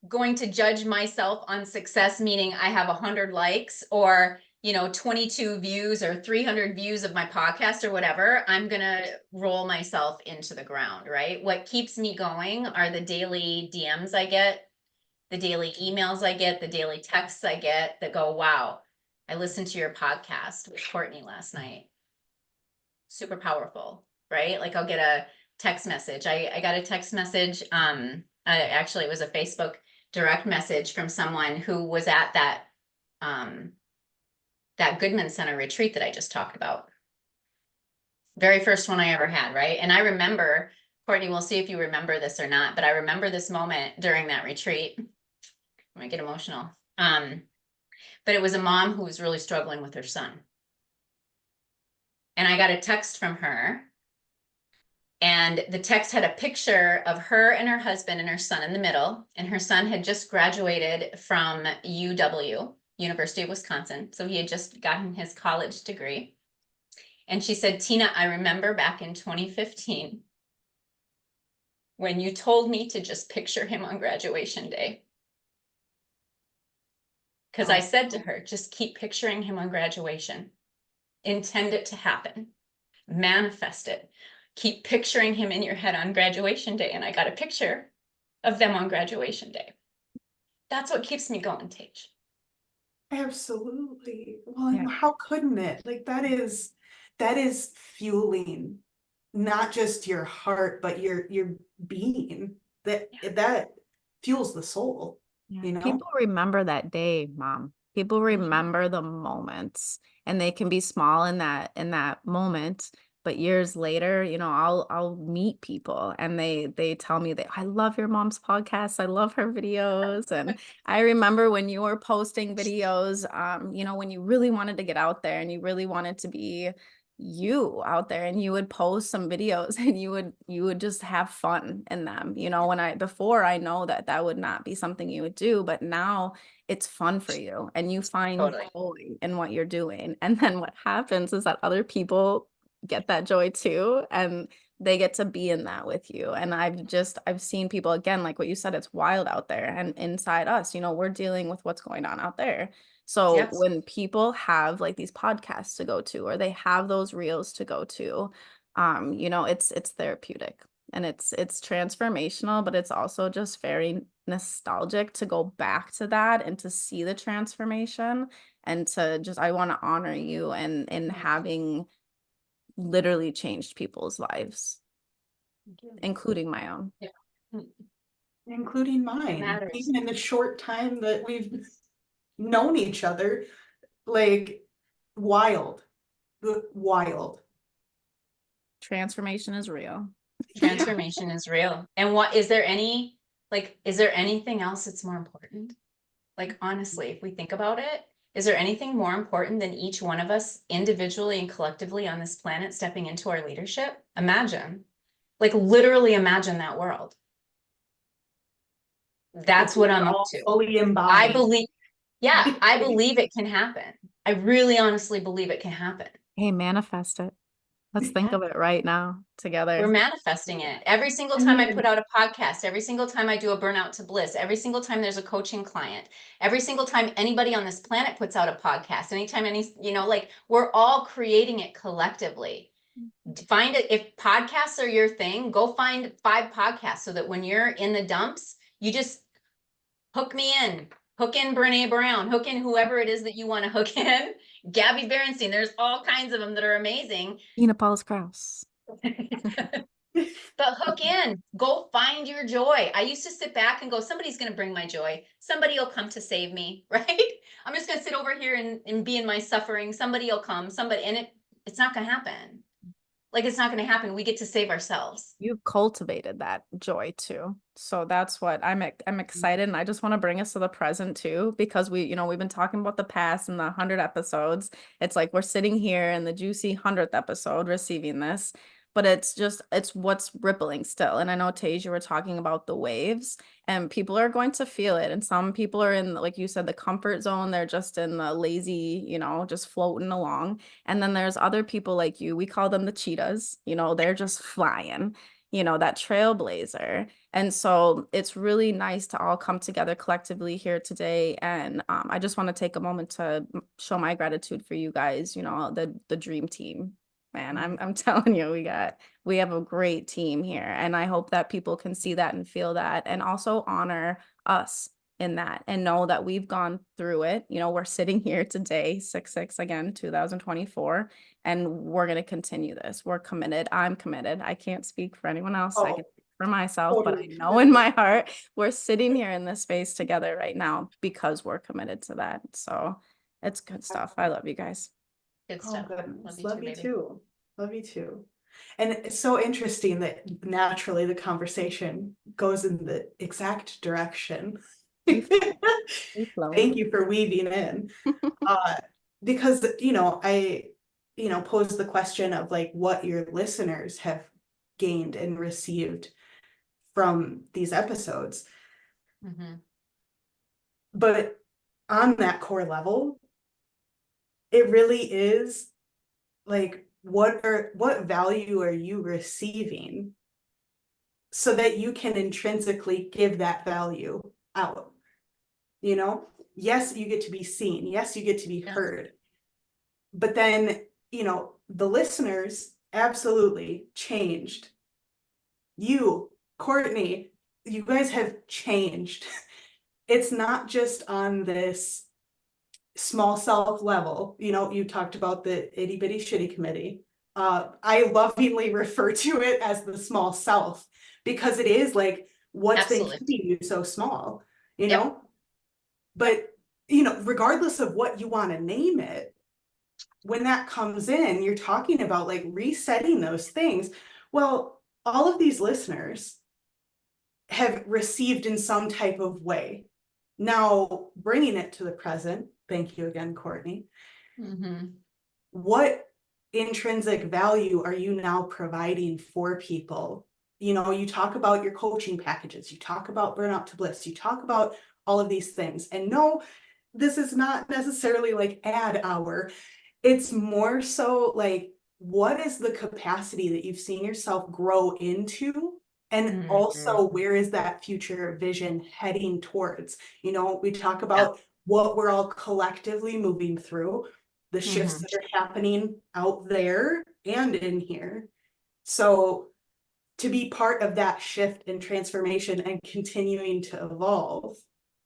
going to judge myself on success, meaning I have 100 likes or, 22 views or 300 views of my podcast or whatever, I'm going to roll myself into the ground, right? What keeps me going are the daily DMs I get, the daily emails I get, the daily texts I get that go, wow, I listened to your podcast with Courtney last night. Super powerful, right? Like I'll get a text message. I got a text message. Actually, it was a Facebook direct message from someone who was at that Goodman Center retreat that I just talked about. Very first one I ever had, right? And I remember, Courtney, we'll see if you remember this or not, but I remember this moment during that retreat. I might get emotional. But it was a mom who was really struggling with her son. And I got a text from her. And the text had a picture of her and her husband and her son in the middle. And her son had just graduated from UW, University of Wisconsin. So he had just gotten his college degree. And she said, Tina, I remember back in 2015 when you told me to just picture him on graduation day. Because I said to her, just keep picturing him on graduation. Intend it to happen. Manifest it. Keep picturing him in your head on graduation day. And I got a picture of them on graduation day. That's what keeps me going, Teige. Absolutely. Well, Yeah. how couldn't it? Like that is fueling not just your heart, but your being. That fuels the soul, Yeah. you know? People remember that day, Mom. People remember the moments, and they can be small in that moment, but years later, I'll meet people and they tell me that I love your mom's podcast. I love her videos. And I remember when you were posting videos, when you really wanted to get out there and you really wanted to be you out there, and you would post some videos and you would just have fun in them. Before I know that would not be something you would do, but now it's fun for you and you find Totally. joy in what you're doing. And then what happens is that other people get that joy too, and they get to be in that with you. And I've seen people, again, like what you said, it's wild out there, and inside us, we're dealing with what's going on out there. So Yes. when people have like these podcasts to go to, or they have those reels to go to, it's therapeutic, and it's transformational, but it's also just very nostalgic to go back to that and to see the transformation, and to just, I want to honor you and in having literally changed people's lives, including my own. Yeah. Including It mine. matters. Even in the short time that we've known each other, like wild. Transformation is real. Transformation is real. And what is there any Like, is there anything else that's more important? Like, honestly, if we think about it, is there anything more important than each one of us individually and collectively on this planet stepping into our leadership? Imagine, like literally imagine that world. That's If what we're I'm up all to. fully I embodied. believe, yeah, I believe it can happen. I really honestly believe it can happen. Hey, manifest it. Let's think Yeah. of it right now We're together. manifesting it. Every single time I put out a podcast, every single time I do a burnout to bliss, every single time there's a coaching client, every single time anybody on this planet puts out a podcast, anytime like we're all creating it collectively. Find it. If podcasts are your thing, go find 5 podcasts so that when you're in the dumps, you just hook me in. Hook in Brene Brown, hook in whoever it is that you want to hook in. Gabby Berenstein, there's all kinds of them that are amazing. Tina Paulus-Krause. But hook in, go find your joy. I used to sit back and go, somebody's going to bring my joy. Somebody will come to save me, right? I'm just going to sit over here and be in my suffering. Somebody will come, and it's not going to happen. Like, it's not going to happen. We get to save ourselves. You've cultivated that joy too. So that's what I'm excited. And I just want to bring us to the present too, because we've been talking about the past and the 100 episodes. It's like we're sitting here in the juicy 100th episode receiving this, but it's what's rippling still. And I know, Teige, you were talking about the waves, and people are going to feel it. And some people are in, like you said, the comfort zone. They're just in the lazy, just floating along. And then there's other people like you, we call them the cheetahs, they're just flying, that trailblazer. And so it's really nice to all come together collectively here today. And I just want to take a moment to show my gratitude for you guys, the dream team. Man, I'm telling you, we have a great team here. And I hope that people can see that and feel that, and also honor us in that, and know that we've gone through it. We're sitting here today, 6/6 again, 2024, and we're going to continue this. We're committed. I'm committed. I can't speak for anyone else. I can speak for myself, but I know in my heart, we're sitting here in this space together right now because we're committed to that. So it's good stuff. I love you guys. Good stuff. Love you too. Love you too. And it's so interesting that naturally the conversation goes in the exact direction. Thank you for weaving in. Because, I, posed the question of like what your listeners have gained and received from these episodes. Mm-hmm. But on that core level, it really is like, what value are you receiving so that you can intrinsically give that value out? Yes, you get to be seen. Yes, you get to be heard. But then, the listeners absolutely changed. You, Courtney, you guys have changed. It's not just on this small self level. You talked about the itty bitty shitty committee. I lovingly refer to it as the small self, because it is like what's been keeping you so small, but regardless of what you want to name it, when that comes in, you're talking about like resetting those things. Well, all of these listeners have received in some type of way. Now, bringing it to the present, thank you again, Courtney. Mm-hmm. What intrinsic value are you now providing for people? You talk about your coaching packages, you talk about burnout to bliss, you talk about all of these things. And no, this is not necessarily like ad hour. It's more so like, what is the capacity that you've seen yourself grow into? And also, where is that future vision heading towards? We talk about what we're all collectively moving through, the shifts that are happening out there and in here. So to be part of that shift and transformation and continuing to evolve,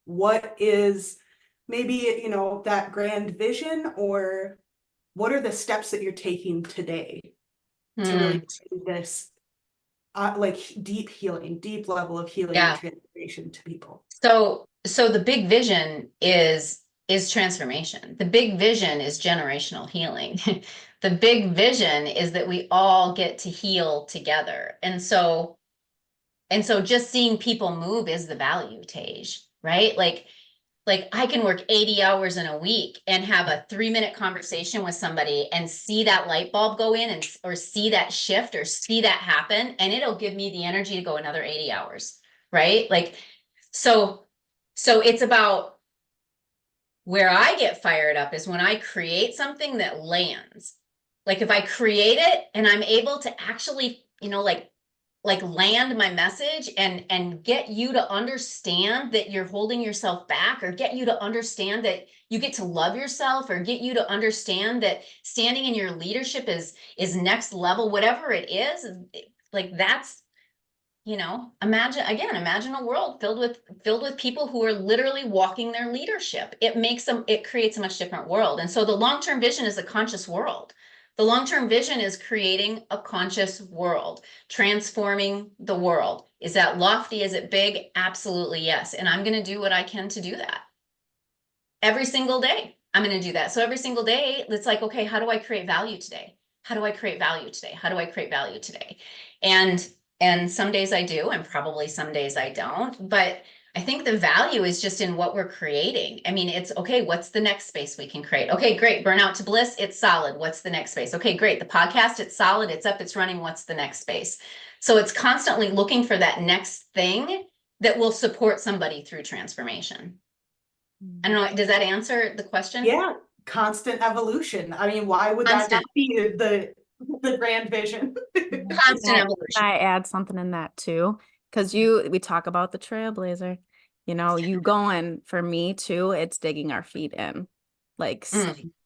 what is maybe, that grand vision, or what are the steps that you're taking today to really do this like deep healing, deep level of healing and transformation to people? So the big vision is transformation. The big vision is generational healing. The big vision is that we all get to heal together. And so And so just seeing people move is the value, Teige, right? Like I can work 80 hours in a week and have a 3-minute conversation with somebody and see that light bulb go in, and or see that shift or see that happen, and it'll give me the energy to go another 80 hours, right? Like, so it's about, where I get fired up is when I create something that lands. Like if I create it and I'm able to actually, like land my message and get you to understand that you're holding yourself back, or get you to understand that you get to love yourself, or get you to understand that standing in your leadership is next level, whatever it is, like that's, imagine a world filled with people who are literally walking their leadership. It creates a much different world. And so the long-term vision is a conscious world. The long-term vision is creating a conscious world, transforming the world. Is that lofty? Is it big? Absolutely, yes. And I'm going to do what I can to do that. Every single day, I'm going to do that. So every single day, it's like, okay, how do I create value today? How do I create value today? How do I create value today? And some days I do, and probably some days I don't. But I think the value is just in what we're creating. I mean, it's okay, what's the next space we can create? Okay, great. Burnout to Bliss, it's solid. What's the next space? Okay, great. The podcast, it's solid. It's up, it's running. What's the next space? So it's constantly looking for that next thing that will support somebody through transformation. I don't know, does that answer the question? Yeah, constant evolution. I mean, why would that not be the grand vision? Constant evolution. I add something in that too, because we talk about the trailblazer, you going, for me too, it's digging our feet in, like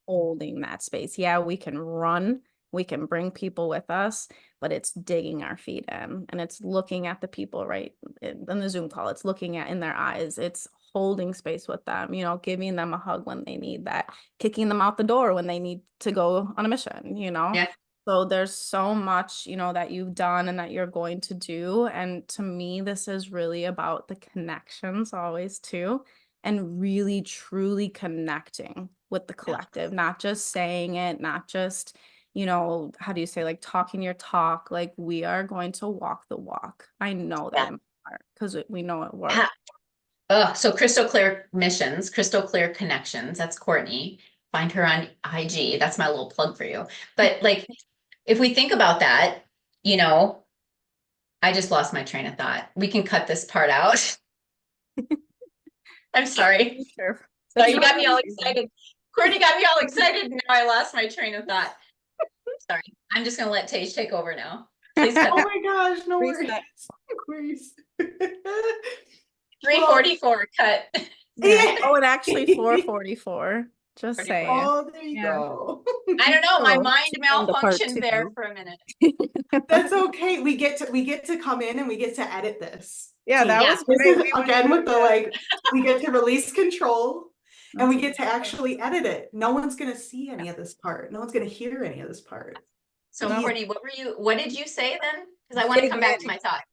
holding that space. Yeah, we can run, we can bring people with us, but it's digging our feet in, and it's looking at the people right in the Zoom call. It's looking in their eyes. It's holding space with them, giving them a hug when they need that, kicking them out the door when they need to go on a mission, Yeah. So there's so much, that you've done and that you're going to do. And to me, this is really about the connections always too, and really truly connecting with the collective, not just saying it, not just, how do you say, like talking your talk, like we are going to walk the walk. I know that in my heart, because we know it works. So Crystal Clear Missions, Crystal Clear Connections, that's Courtney. Find her on IG. That's my little plug for you. But like, if we think about that, I just lost my train of thought. We can cut this part out. I'm sorry. Sure. So you got me all excited. Courtney got me all excited. And now I lost my train of thought. Sorry. I'm just going to let Teige take over now. Please cut. Oh my gosh, no worries. Please. 344 cut. Yeah. Oh, and actually 444. Just saying. Oh, there you go. I don't know. My mind malfunctioned there for a minute. That's okay. We get to come in and we get to edit this. Yeah, that was great. Again, with the we get to release control and we get to actually edit it. No one's gonna see any of this part. No one's gonna hear any of this part. So Courtney, what did you say then? Because I want to come back to my thought.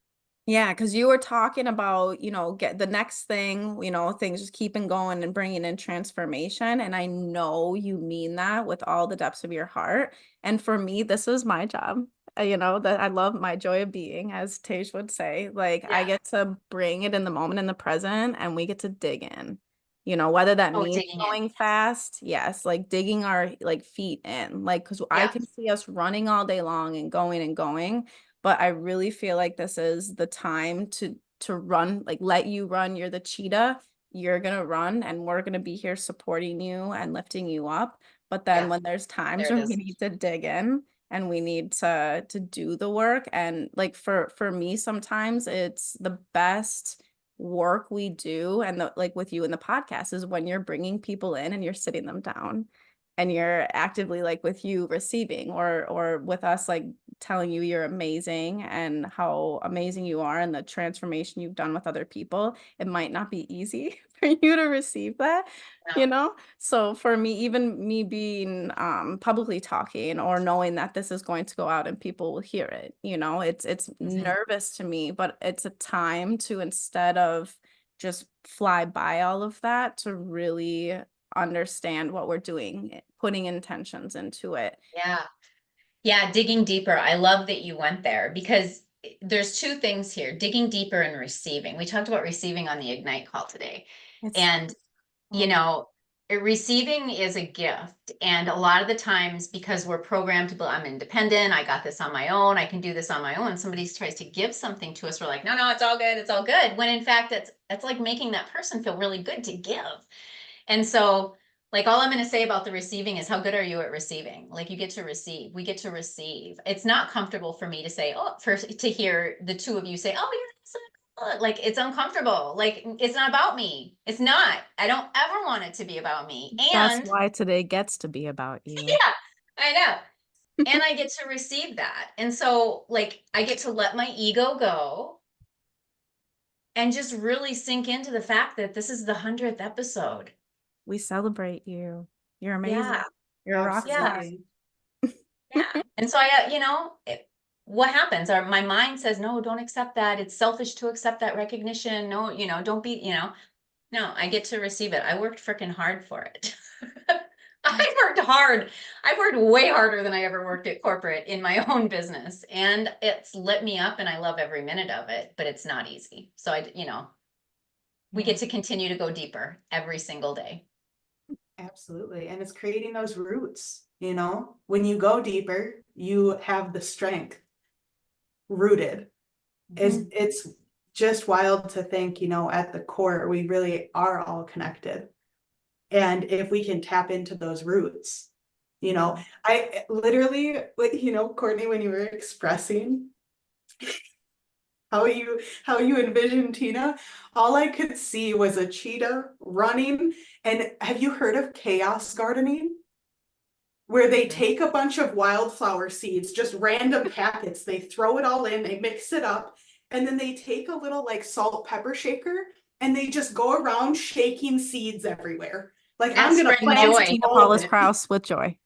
Yeah, because you were talking about, get the next thing, things just keeping going and bringing in transformation. And I know you mean that with all the depths of your heart. And for me, this is my job, that I love my joy of being, as Teige would say. Like, I get to bring it in the moment, in the present, and we get to dig in, whether that means going fast. Yes, like digging our feet in, because I can see us running all day long and going. But I really feel like this is the time to run, let you run. You're the cheetah. You're going to run, and we're going to be here supporting you and lifting you up. But then when there's times where we need to dig in and we need to do the work. And for me, sometimes it's the best work we do. And with you in the podcast is when you're bringing people in and you're sitting them down. And you're actively with you receiving or with us telling you you're amazing and how amazing you are and the transformation you've done with other people. It might not be easy for you to receive that, So for me, even me being publicly talking or knowing that this is going to go out and people will hear it, it's nervous to me, but it's a time to, instead of just fly by all of that, to really understand what we're doing, putting intentions into it. Yeah, digging deeper. I love that you went there, because there's two things here, digging deeper and receiving. We talked about receiving on the Ignite call today. And, you know, receiving is a gift. And a lot of the times, because we're programmed to be, I'm independent, I got this on my own, I can do this on my own. Somebody tries to give something to us, we're like, no, it's all good, it's all good. When in fact, it's like making that person feel really good to give. And so, like, all I'm going to say about the receiving is, how good are you at receiving? Like, you get to receive, we get to receive. It's not comfortable for me to say, to hear the two of you say, oh, you're so good. Like, it's uncomfortable. Like, it's not about me. It's not. I don't ever want it to be about me. That's And why today gets to be about you. yeah, I know. And I get to receive that. And so, like, I get to let my ego go and just really sink into the fact that this is the 100th episode. We celebrate you. You're amazing. Yeah. You're a rock star. Absolutely. Yeah. And so what happens? My mind says, no, don't accept that. It's selfish to accept that recognition. No, don't be, no, I get to receive it. I worked freaking hard for it. I worked hard. I've worked way harder than I ever worked at corporate in my own business. And it's lit me up and I love every minute of it, but it's not easy. So we get to continue to go deeper every single day. Absolutely. And it's creating those roots, when you go deeper, you have the strength rooted. It's just wild to think, at the core, we really are all connected. And if we can tap into those roots, I literally, Courtney, when you were expressing how you envisioned Tina, all I could see was a cheetah running. And have you heard of chaos gardening? Where they take a bunch of wildflower seeds, just random packets, they throw it all in, they mix it up, and then they take a little like salt pepper shaker and they just go around shaking seeds everywhere. Like, That's I'm gonna spreading plant joy. Tina all of it. Paulus-Krause with joy.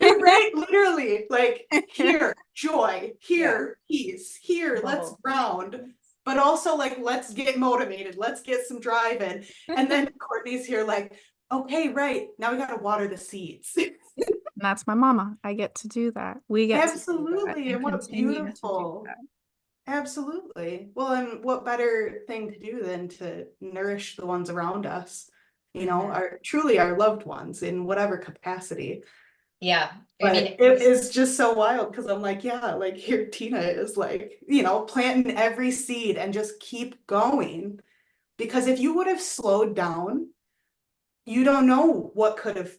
Right? Literally, like, here, joy, here, peace, here, let's ground. But also, like, let's get motivated, let's get some drive in. And then Courtney's here like, okay, right, now we gotta water the seeds. And that's my mama. I get to do that. We get Absolutely. to And what continue to do beautiful. that. Absolutely. Well, and what better thing to do than to nourish the ones around us, our loved ones in whatever capacity. Yeah. But it is just so wild because I'm like, yeah, like here Tina is like, planting every seed and just keep going. Because if you would have slowed down, you don't know what could have,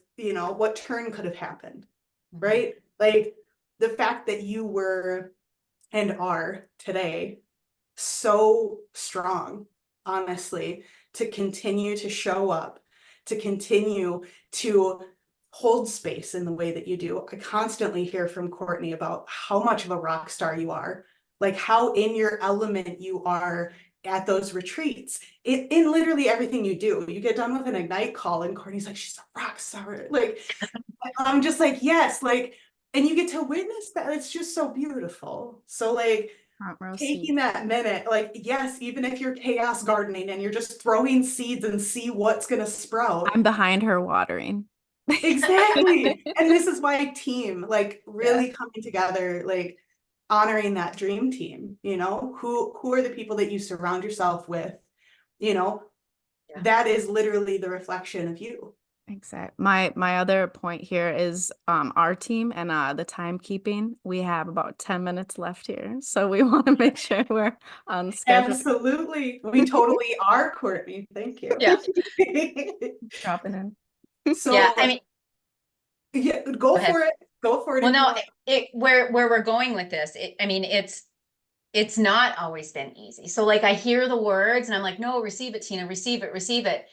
what turn could have happened, right? Like the fact that you were and are today so strong, honestly, to continue to show up, to continue to hold space in the way that you do. I constantly hear from Courtney about how much of a rock star you are, like how in your element you are at those retreats, in literally everything you do. You get done with an Ignite call and Courtney's like, she's a rock star. Like, I'm just like, yes, like, and you get to witness that. It's just so beautiful. So like, taking that minute, like, yes, even if you're chaos gardening and you're just throwing seeds and see what's gonna sprout. I'm behind her watering. Exactly. And this is why team, like, really coming together, like honoring that dream team, who are the people that you surround yourself with, that is literally the reflection of you. Exactly. My other point here is our team and the timekeeping. We have about 10 minutes left here, so we want to make sure we're on schedule. Absolutely. We totally are, Courtney. Thank you. Yeah. Dropping in. So yeah, I mean, yeah, go for it. Go for it. Well, no, where we're going with this, it's not always been easy. So like I hear the words and I'm like, no, receive it, Tina, receive it, receive it.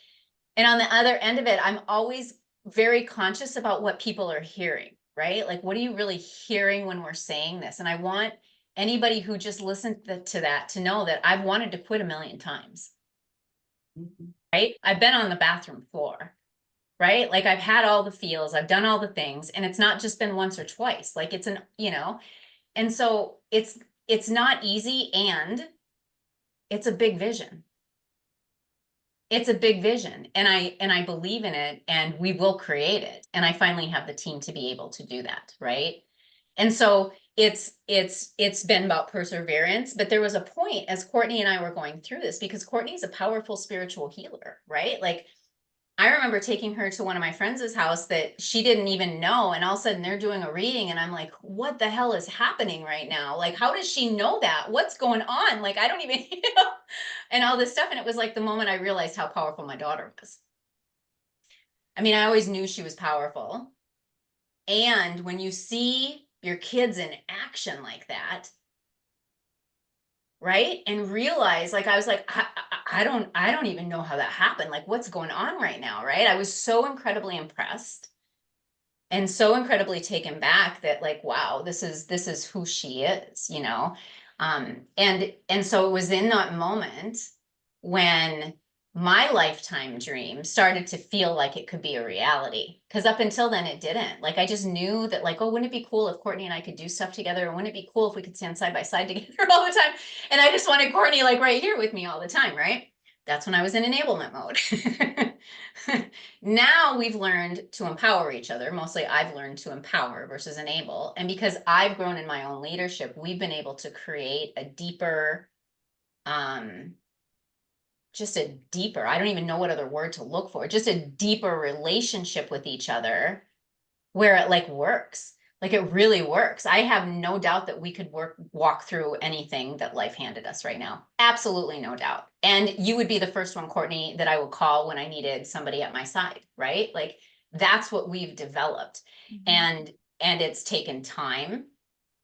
And on the other end of it, I'm always very conscious about what people are hearing, right? Like, what are you really hearing when we're saying this? And I want anybody who just listened to that to know that I've wanted to quit a million times, right? I've been on the bathroom floor, right? Like I've had all the feels, I've done all the things, and it's not just been once or twice. Like it's and so it's not easy, and it's a big vision. It's a big vision, and I believe in it, and we will create it. And I finally have the team to be able to do that, right? And so it's been about perseverance, but there was a point as Courtney and I were going through this, because Courtney's a powerful spiritual healer, right? Like, I remember taking her to one of my friends' house that she didn't even know. And all of a sudden they're doing a reading and I'm like, what the hell is happening right now? Like, how does she know that? What's going on? Like, I don't even, and all this stuff. And it was like the moment I realized how powerful my daughter was. I mean, I always knew she was powerful. And when you see your kids in action like that, right? And realize, like, I was like, I don't even know how that happened. Like, what's going on right now, right? I was so incredibly impressed and so incredibly taken back that, like, wow, this is who she is, you know? And so it was in that moment when my lifetime dream started to feel like it could be a reality. Because up until then, it didn't. Like, I just knew that, like, oh, wouldn't it be cool if Courtney and I could do stuff together? Or wouldn't it be cool if we could stand side by side together all the time? And I just wanted Courtney, like, right here with me all the time, right? That's when I was in enablement mode. Now we've learned to empower each other. Mostly I've learned to empower versus enable. And because I've grown in my own leadership, we've been able to create a deeper, just a deeper, I don't even know what other word to look for, just a deeper relationship with each other where it, like, works. Like, it really works. I have no doubt that we could walk through anything that life handed us right now. Absolutely no doubt. And you would be the first one, Courtney, that I would call when I needed somebody at my side, right? Like, that's what we've developed. And it's taken time,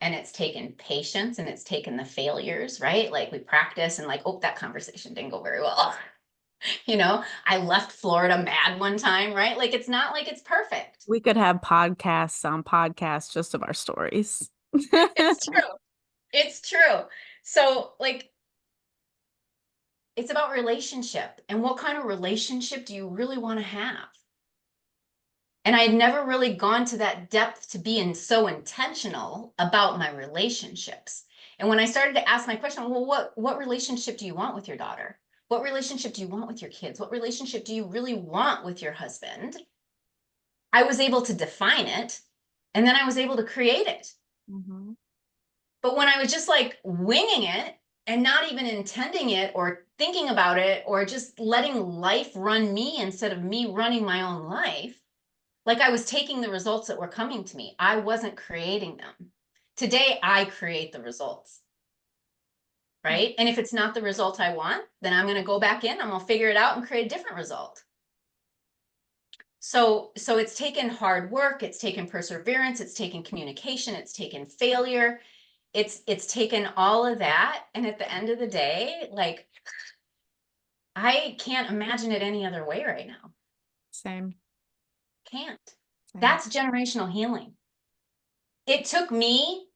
and it's taken patience, and it's taken the failures, right? Like, we practice and, like, oh, that conversation didn't go very well. You know, I left Florida mad one time, right? Like, it's not like it's perfect. We could have podcasts on podcasts just of our stories. It's true. It's true. So, like, it's about relationship, and what kind of relationship do you really want to have? And I had never really gone to that depth to be so intentional about my relationships. And when I started to ask my question, well, what relationship do you want with your daughter? What relationship do you want with your kids? What relationship do you really want with your husband? I was able to define it, and then I was able to create it. But when I was just, like, winging it and not even intending it or thinking about it, or just letting life run me instead of me running my own life, like, I was taking the results that were coming to me. I wasn't creating them. Today, I create the results, right? And if it's not the result I want, then I'm going to go back in, I'm going to figure it out and create a different result. So it's taken hard work, it's taken perseverance, it's taken communication, it's taken failure. It's taken all of that. And at the end of the day, like, I can't imagine it any other way right now. Same. Can't. Same. That's generational healing. It took me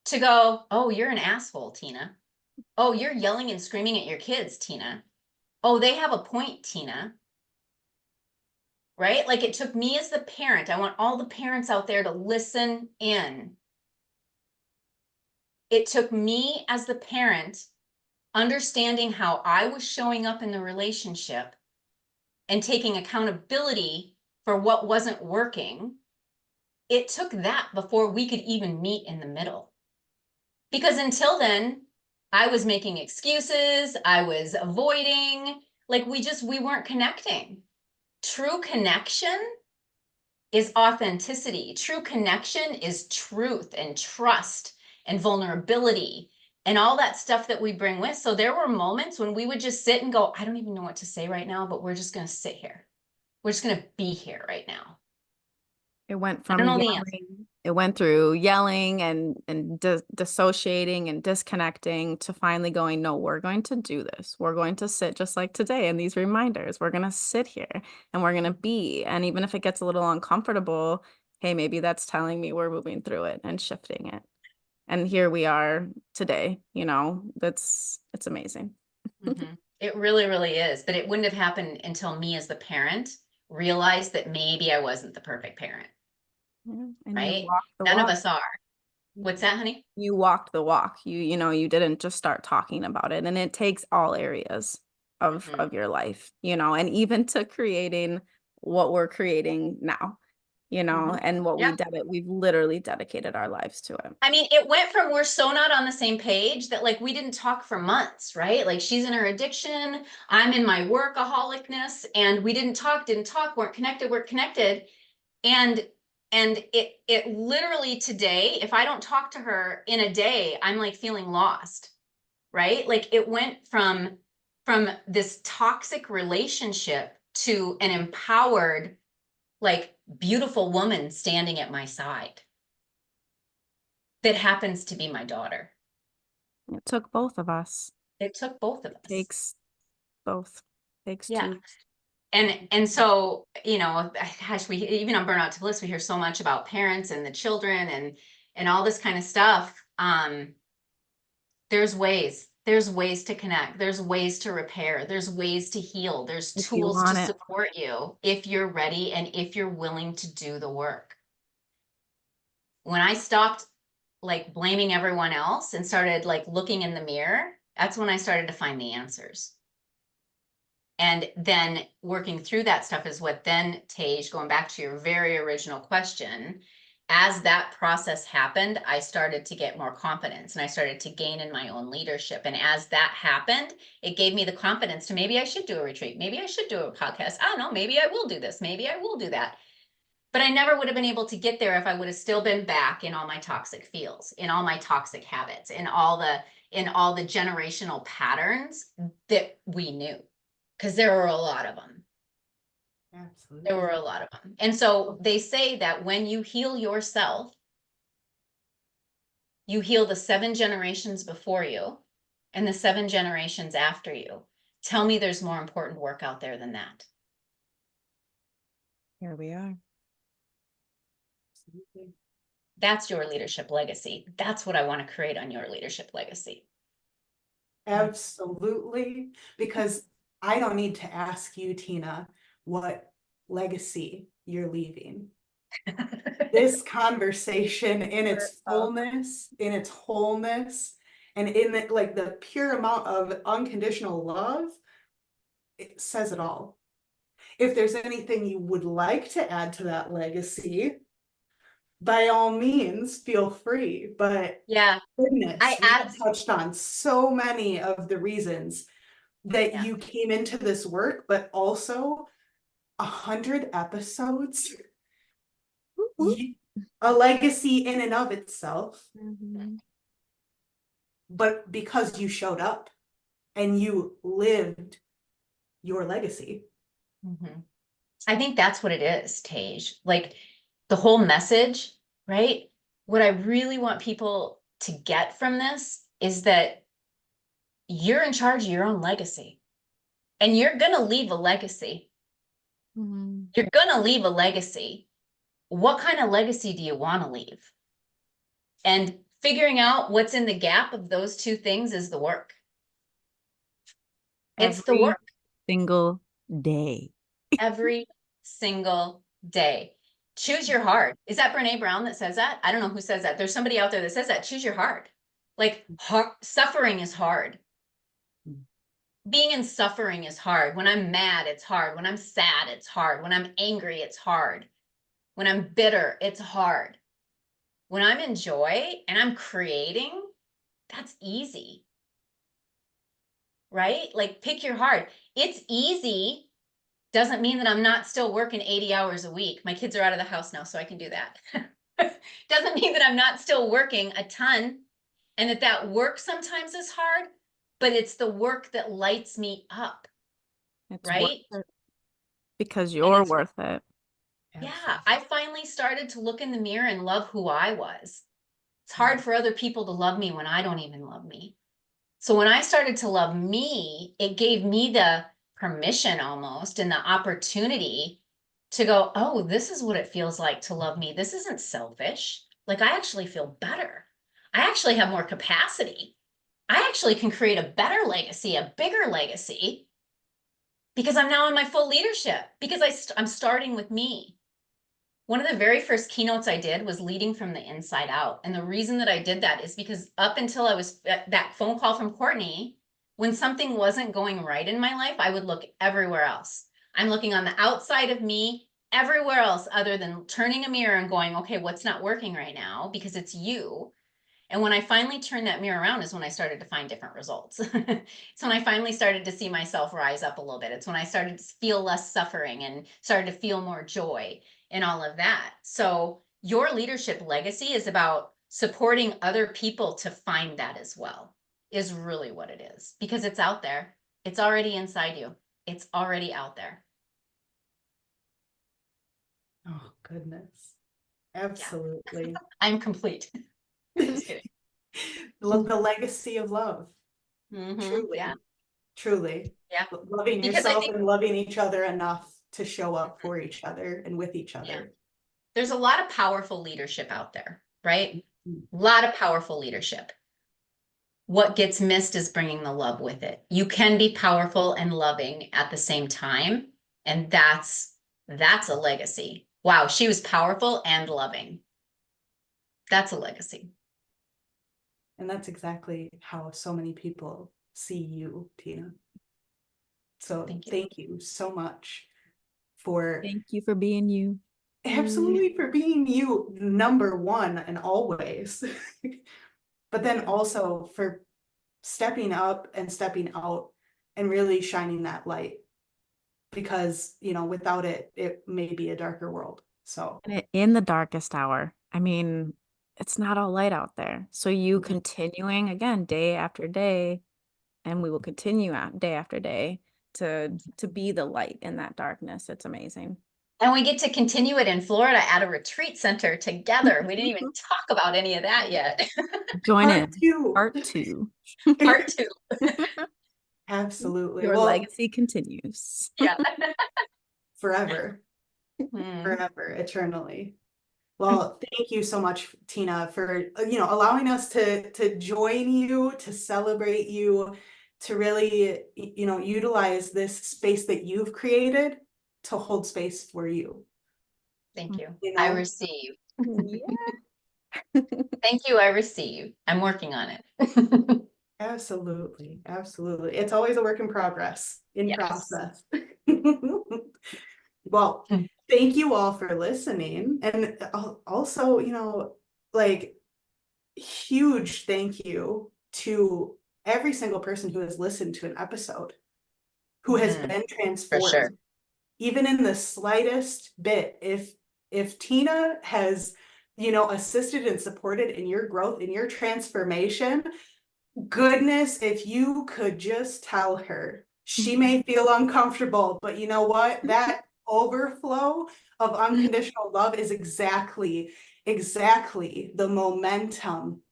to go, oh, you're an asshole, Tina. Oh, you're yelling and screaming at your kids, Tina. Oh, they have a point, Tina. Right? Like, it took me as the parent. I want all the parents out there to listen in. It took me as the parent understanding how I was showing up in the relationship and taking accountability for what wasn't working. It took that before we could even meet in the middle. Because until then, I was making excuses, I was avoiding, like, we weren't connecting. True connection is authenticity. True connection is truth and trust and vulnerability and all that stuff that we bring with. So there were moments when we would just sit and go, I don't even know what to say right now, but we're just going to sit here. We're just going to be here right now. It went I from don't know the answer. yelling, it went through yelling and dissociating and disconnecting to finally going, no, we're going to do this. We're going to sit just like today in these reminders. We're going to sit here and we're going to be. And even if it gets a little uncomfortable, hey, maybe that's telling me we're moving through it and shifting it. And here we are today, you know, it's amazing. It really, really is. But it wouldn't have happened until me as the parent realized that maybe I wasn't the perfect parent. Yeah, and Right? you walked the None walk. of us are. What's that, honey? You walked the walk. You know, you didn't just start talking about it. And it takes all areas of your life, you know, and even to creating what we're creating now. you know, and what Yeah. we've literally dedicated our lives to it. I mean, it went from we're so not on the same page that like we didn't talk for months, right? Like she's in her addiction, I'm in my workaholicness, and we didn't talk, weren't connected. And it literally today, if I don't talk to her in a day, I'm like feeling lost, right? Like it went from this toxic relationship to an empowered, like beautiful woman standing at my side that happens to be my daughter. It took both of us. It took both of us. Takes both. Takes Yeah. two. And so, you know, gosh, we even on Burnout to Bliss, we hear so much about parents and the children and all this kind of stuff. There's ways to connect, there's ways to repair, there's ways to heal, there's tools to support you if you're ready and if you're willing to do the work. When I stopped like blaming everyone else and started like looking in the mirror, that's when I started to find the answers. And then working through that stuff is what then, Teige, going back to your very original question, as that process happened, I started to get more confidence and I started to gain in my own leadership. And as that happened, it gave me the confidence to maybe I should do a retreat. Maybe I should do a podcast. I don't know. Maybe I will do this. Maybe I will do that. But I never would have been able to get there if I would have still been back in all my toxic feels, in all my toxic habits, in all the generational patterns that we knew. Because there were a lot of them. Absolutely. There were a lot of them. And so they say that when you heal yourself, you heal the 7 generations before you and the 7 generations after you. Tell me there's more important work out there than that. Here we are. Absolutely. That's your leadership legacy. That's what I want to create on your leadership legacy. Absolutely. Because I don't need to ask you, Tina, what legacy you're leaving. This conversation in its fullness, and in the, like the pure amount of unconditional love, it says it all. If there's anything you would like to add to that legacy, by all means, feel free. But yeah, goodness, we have touched on so many of the reasons that you came into this work, but also 100 episodes, a legacy in and of itself. But because you showed up and you lived your legacy. I think that's what it is, Teige. Like the whole message, right? What I really want people to get from this is that you're in charge of your own legacy and you're going to leave a legacy. You're going to leave a legacy. What kind of legacy do you want to leave? And figuring out what's in the gap of those two things is the work. It's the work. Single day. Every single day. Choose your heart. Is that Brene Brown that says that? I don't know who says that. There's somebody out there that says that. Choose your heart. Like suffering is hard. Being in suffering is hard. When I'm mad, it's hard. When I'm sad, it's hard. When I'm angry, it's hard. When I'm bitter, it's hard. When I'm in joy and I'm creating, that's easy. Right? Like pick your heart. It's easy. Doesn't mean that I'm not still working 80 hours a week. My kids are out of the house now, so I can do that. Doesn't mean that I'm not still working a ton and that work sometimes is hard, but it's the work that lights me up. It's right? Because you're worth it. Yeah, I finally started to look in the mirror and love who I was. It's hard for other people to love me when I don't even love me. So when I started to love me, it gave me the permission almost and the opportunity to go, oh, this is what it feels like to love me. This isn't selfish. Like I actually feel better. I actually have more capacity. I actually can create a better legacy, a bigger legacy, because I'm now in my full leadership, because I'm starting with me. One of the very first keynotes I did was leading from the inside out. And the reason that I did that is because up until I was that phone call from Courtney, when something wasn't going right in my life, I would look everywhere else. I'm looking on the outside of me everywhere else other than turning a mirror and going, okay, what's not working right now? Because it's you. And when I finally turned that mirror around is when I started to find different results. It's when I finally started to see myself rise up a little bit. It's when I started to feel less suffering and started to feel more joy and all of that. So your leadership legacy is about supporting other people to find that as well, is really what it is, because it's out there. It's already inside you. It's already out there. Oh, goodness. Absolutely. I'm complete. Just kidding. The legacy of love. Truly. Yeah. Truly. Yeah. Loving Because I yourself think- and loving each other enough to show up for each other and with each other. Yeah. There's a lot of powerful leadership out there, right? Mm-hmm. A lot of powerful leadership. What gets missed is bringing the love with it. You can be powerful and loving at the same time. And that's a legacy. Wow, she was powerful and loving. That's a legacy. And that's exactly how so many people see you, Tina. So thank you so much for Thank you for being you. absolutely for being you, number one and always. But then also for stepping up and stepping out and really shining that light, because without it, it may be a darker world. So In the darkest hour, I mean, it's not all light out there. So you continuing again day after day, and we will continue out day after day to be the light in that darkness. It's amazing. And we get to continue it in Florida at a retreat center together. We didn't even talk about any of that yet. Join Part in. two. Part 2. Part 2. Absolutely. Your Well, legacy continues. Yeah. forever, forever, eternally. Well, thank you so much, Tina, for allowing us to join you, to celebrate you, to really utilize this space that you've created to hold space for you. Thank you. You know? I receive. Yeah. Thank you. I receive. I'm working on it. Absolutely, absolutely. It's always a work in progress, Yes. process. Well, Mm. thank you all for listening. And also, huge thank you to every single person who has listened to an episode, who has been transformed, sure. even in the slightest bit. If Tina has, assisted and supported in your growth, in your transformation, goodness, if you could just tell her. She may feel uncomfortable, but you know what? That overflow of unconditional love is exactly the momentum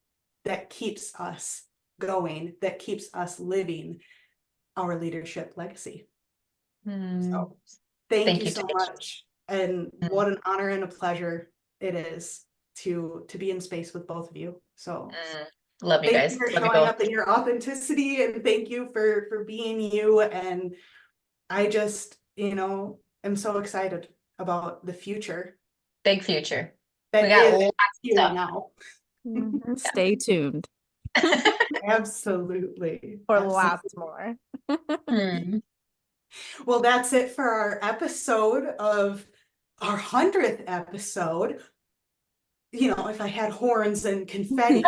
that keeps us going, that keeps us living our leadership legacy. So thank you so much. And what an honor and a pleasure it is to be in space with both of you. So love you guys. Thank you for showing up in your authenticity, and thank you for being you. And I just, am so excited about the future. Big future. That we got is here stuff. now. Stay tuned. Absolutely. For Absolutely. lots more. Well, that's it for our episode of our 100th episode. If I had horns and confetti,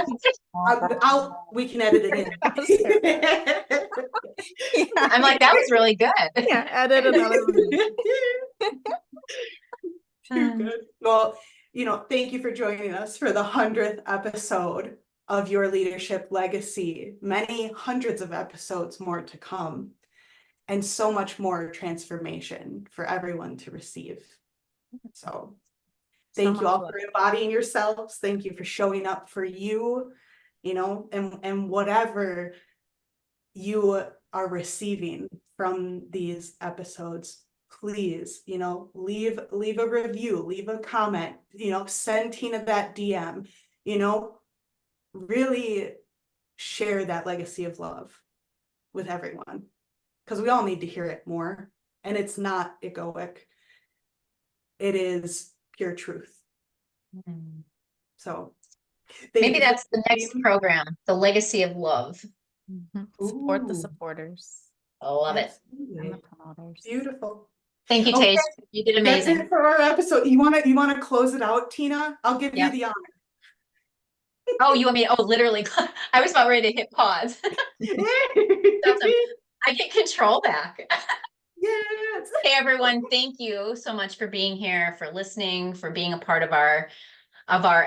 we can edit it in. I'm like, that was really good. Yeah, edit another one. Too good. Well, thank you for joining us for the 100th episode of Your Leadership Legacy. Many hundreds of episodes more to come, and so much more transformation for everyone to receive. So thank you all for embodying yourselves. Thank you for showing up for you, and whatever you are receiving from these episodes, please, leave a review, leave a comment, send Tina that DM, really share that legacy of love with everyone, because we all need to hear it more. And it's not egoic. It is pure truth. So maybe that's the next program, the legacy of love. Support the supporters. I love it. And the promoters. Beautiful. Thank you, Okay, Teige. You did that's amazing. it for our episode. You wanna close it out, Tina? I'll give you Yeah. the honor. Oh, you want me? Oh, literally. I was about ready to hit pause. Awesome. I get control back. Yes. Hey, everyone. Thank you so much for being here, for listening, for being a part of our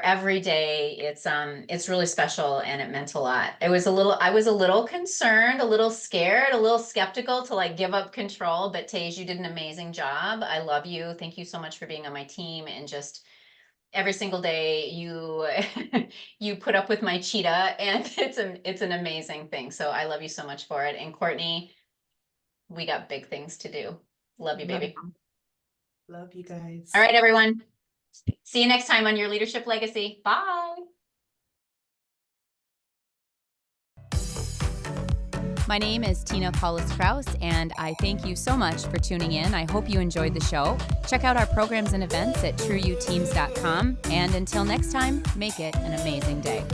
everyday. It's really special and it meant a lot. I was a little concerned, a little scared, a little skeptical to like give up control, but Teige, you did an amazing job. I love you. Thank you so much for being on my team and just every single day you you put up with my cheetah, and it's an amazing thing. So I love you so much for it. And Courtney, we got big things to do. Love you, baby. Love you guys. All right, everyone. See you next time on Your Leadership Legacy. Bye. My name is Tina Paulus-Krause, and I thank you so much for tuning in. I hope you enjoyed the show. Check out our programs and events at trueyouteams.com. And until next time, make it an amazing day.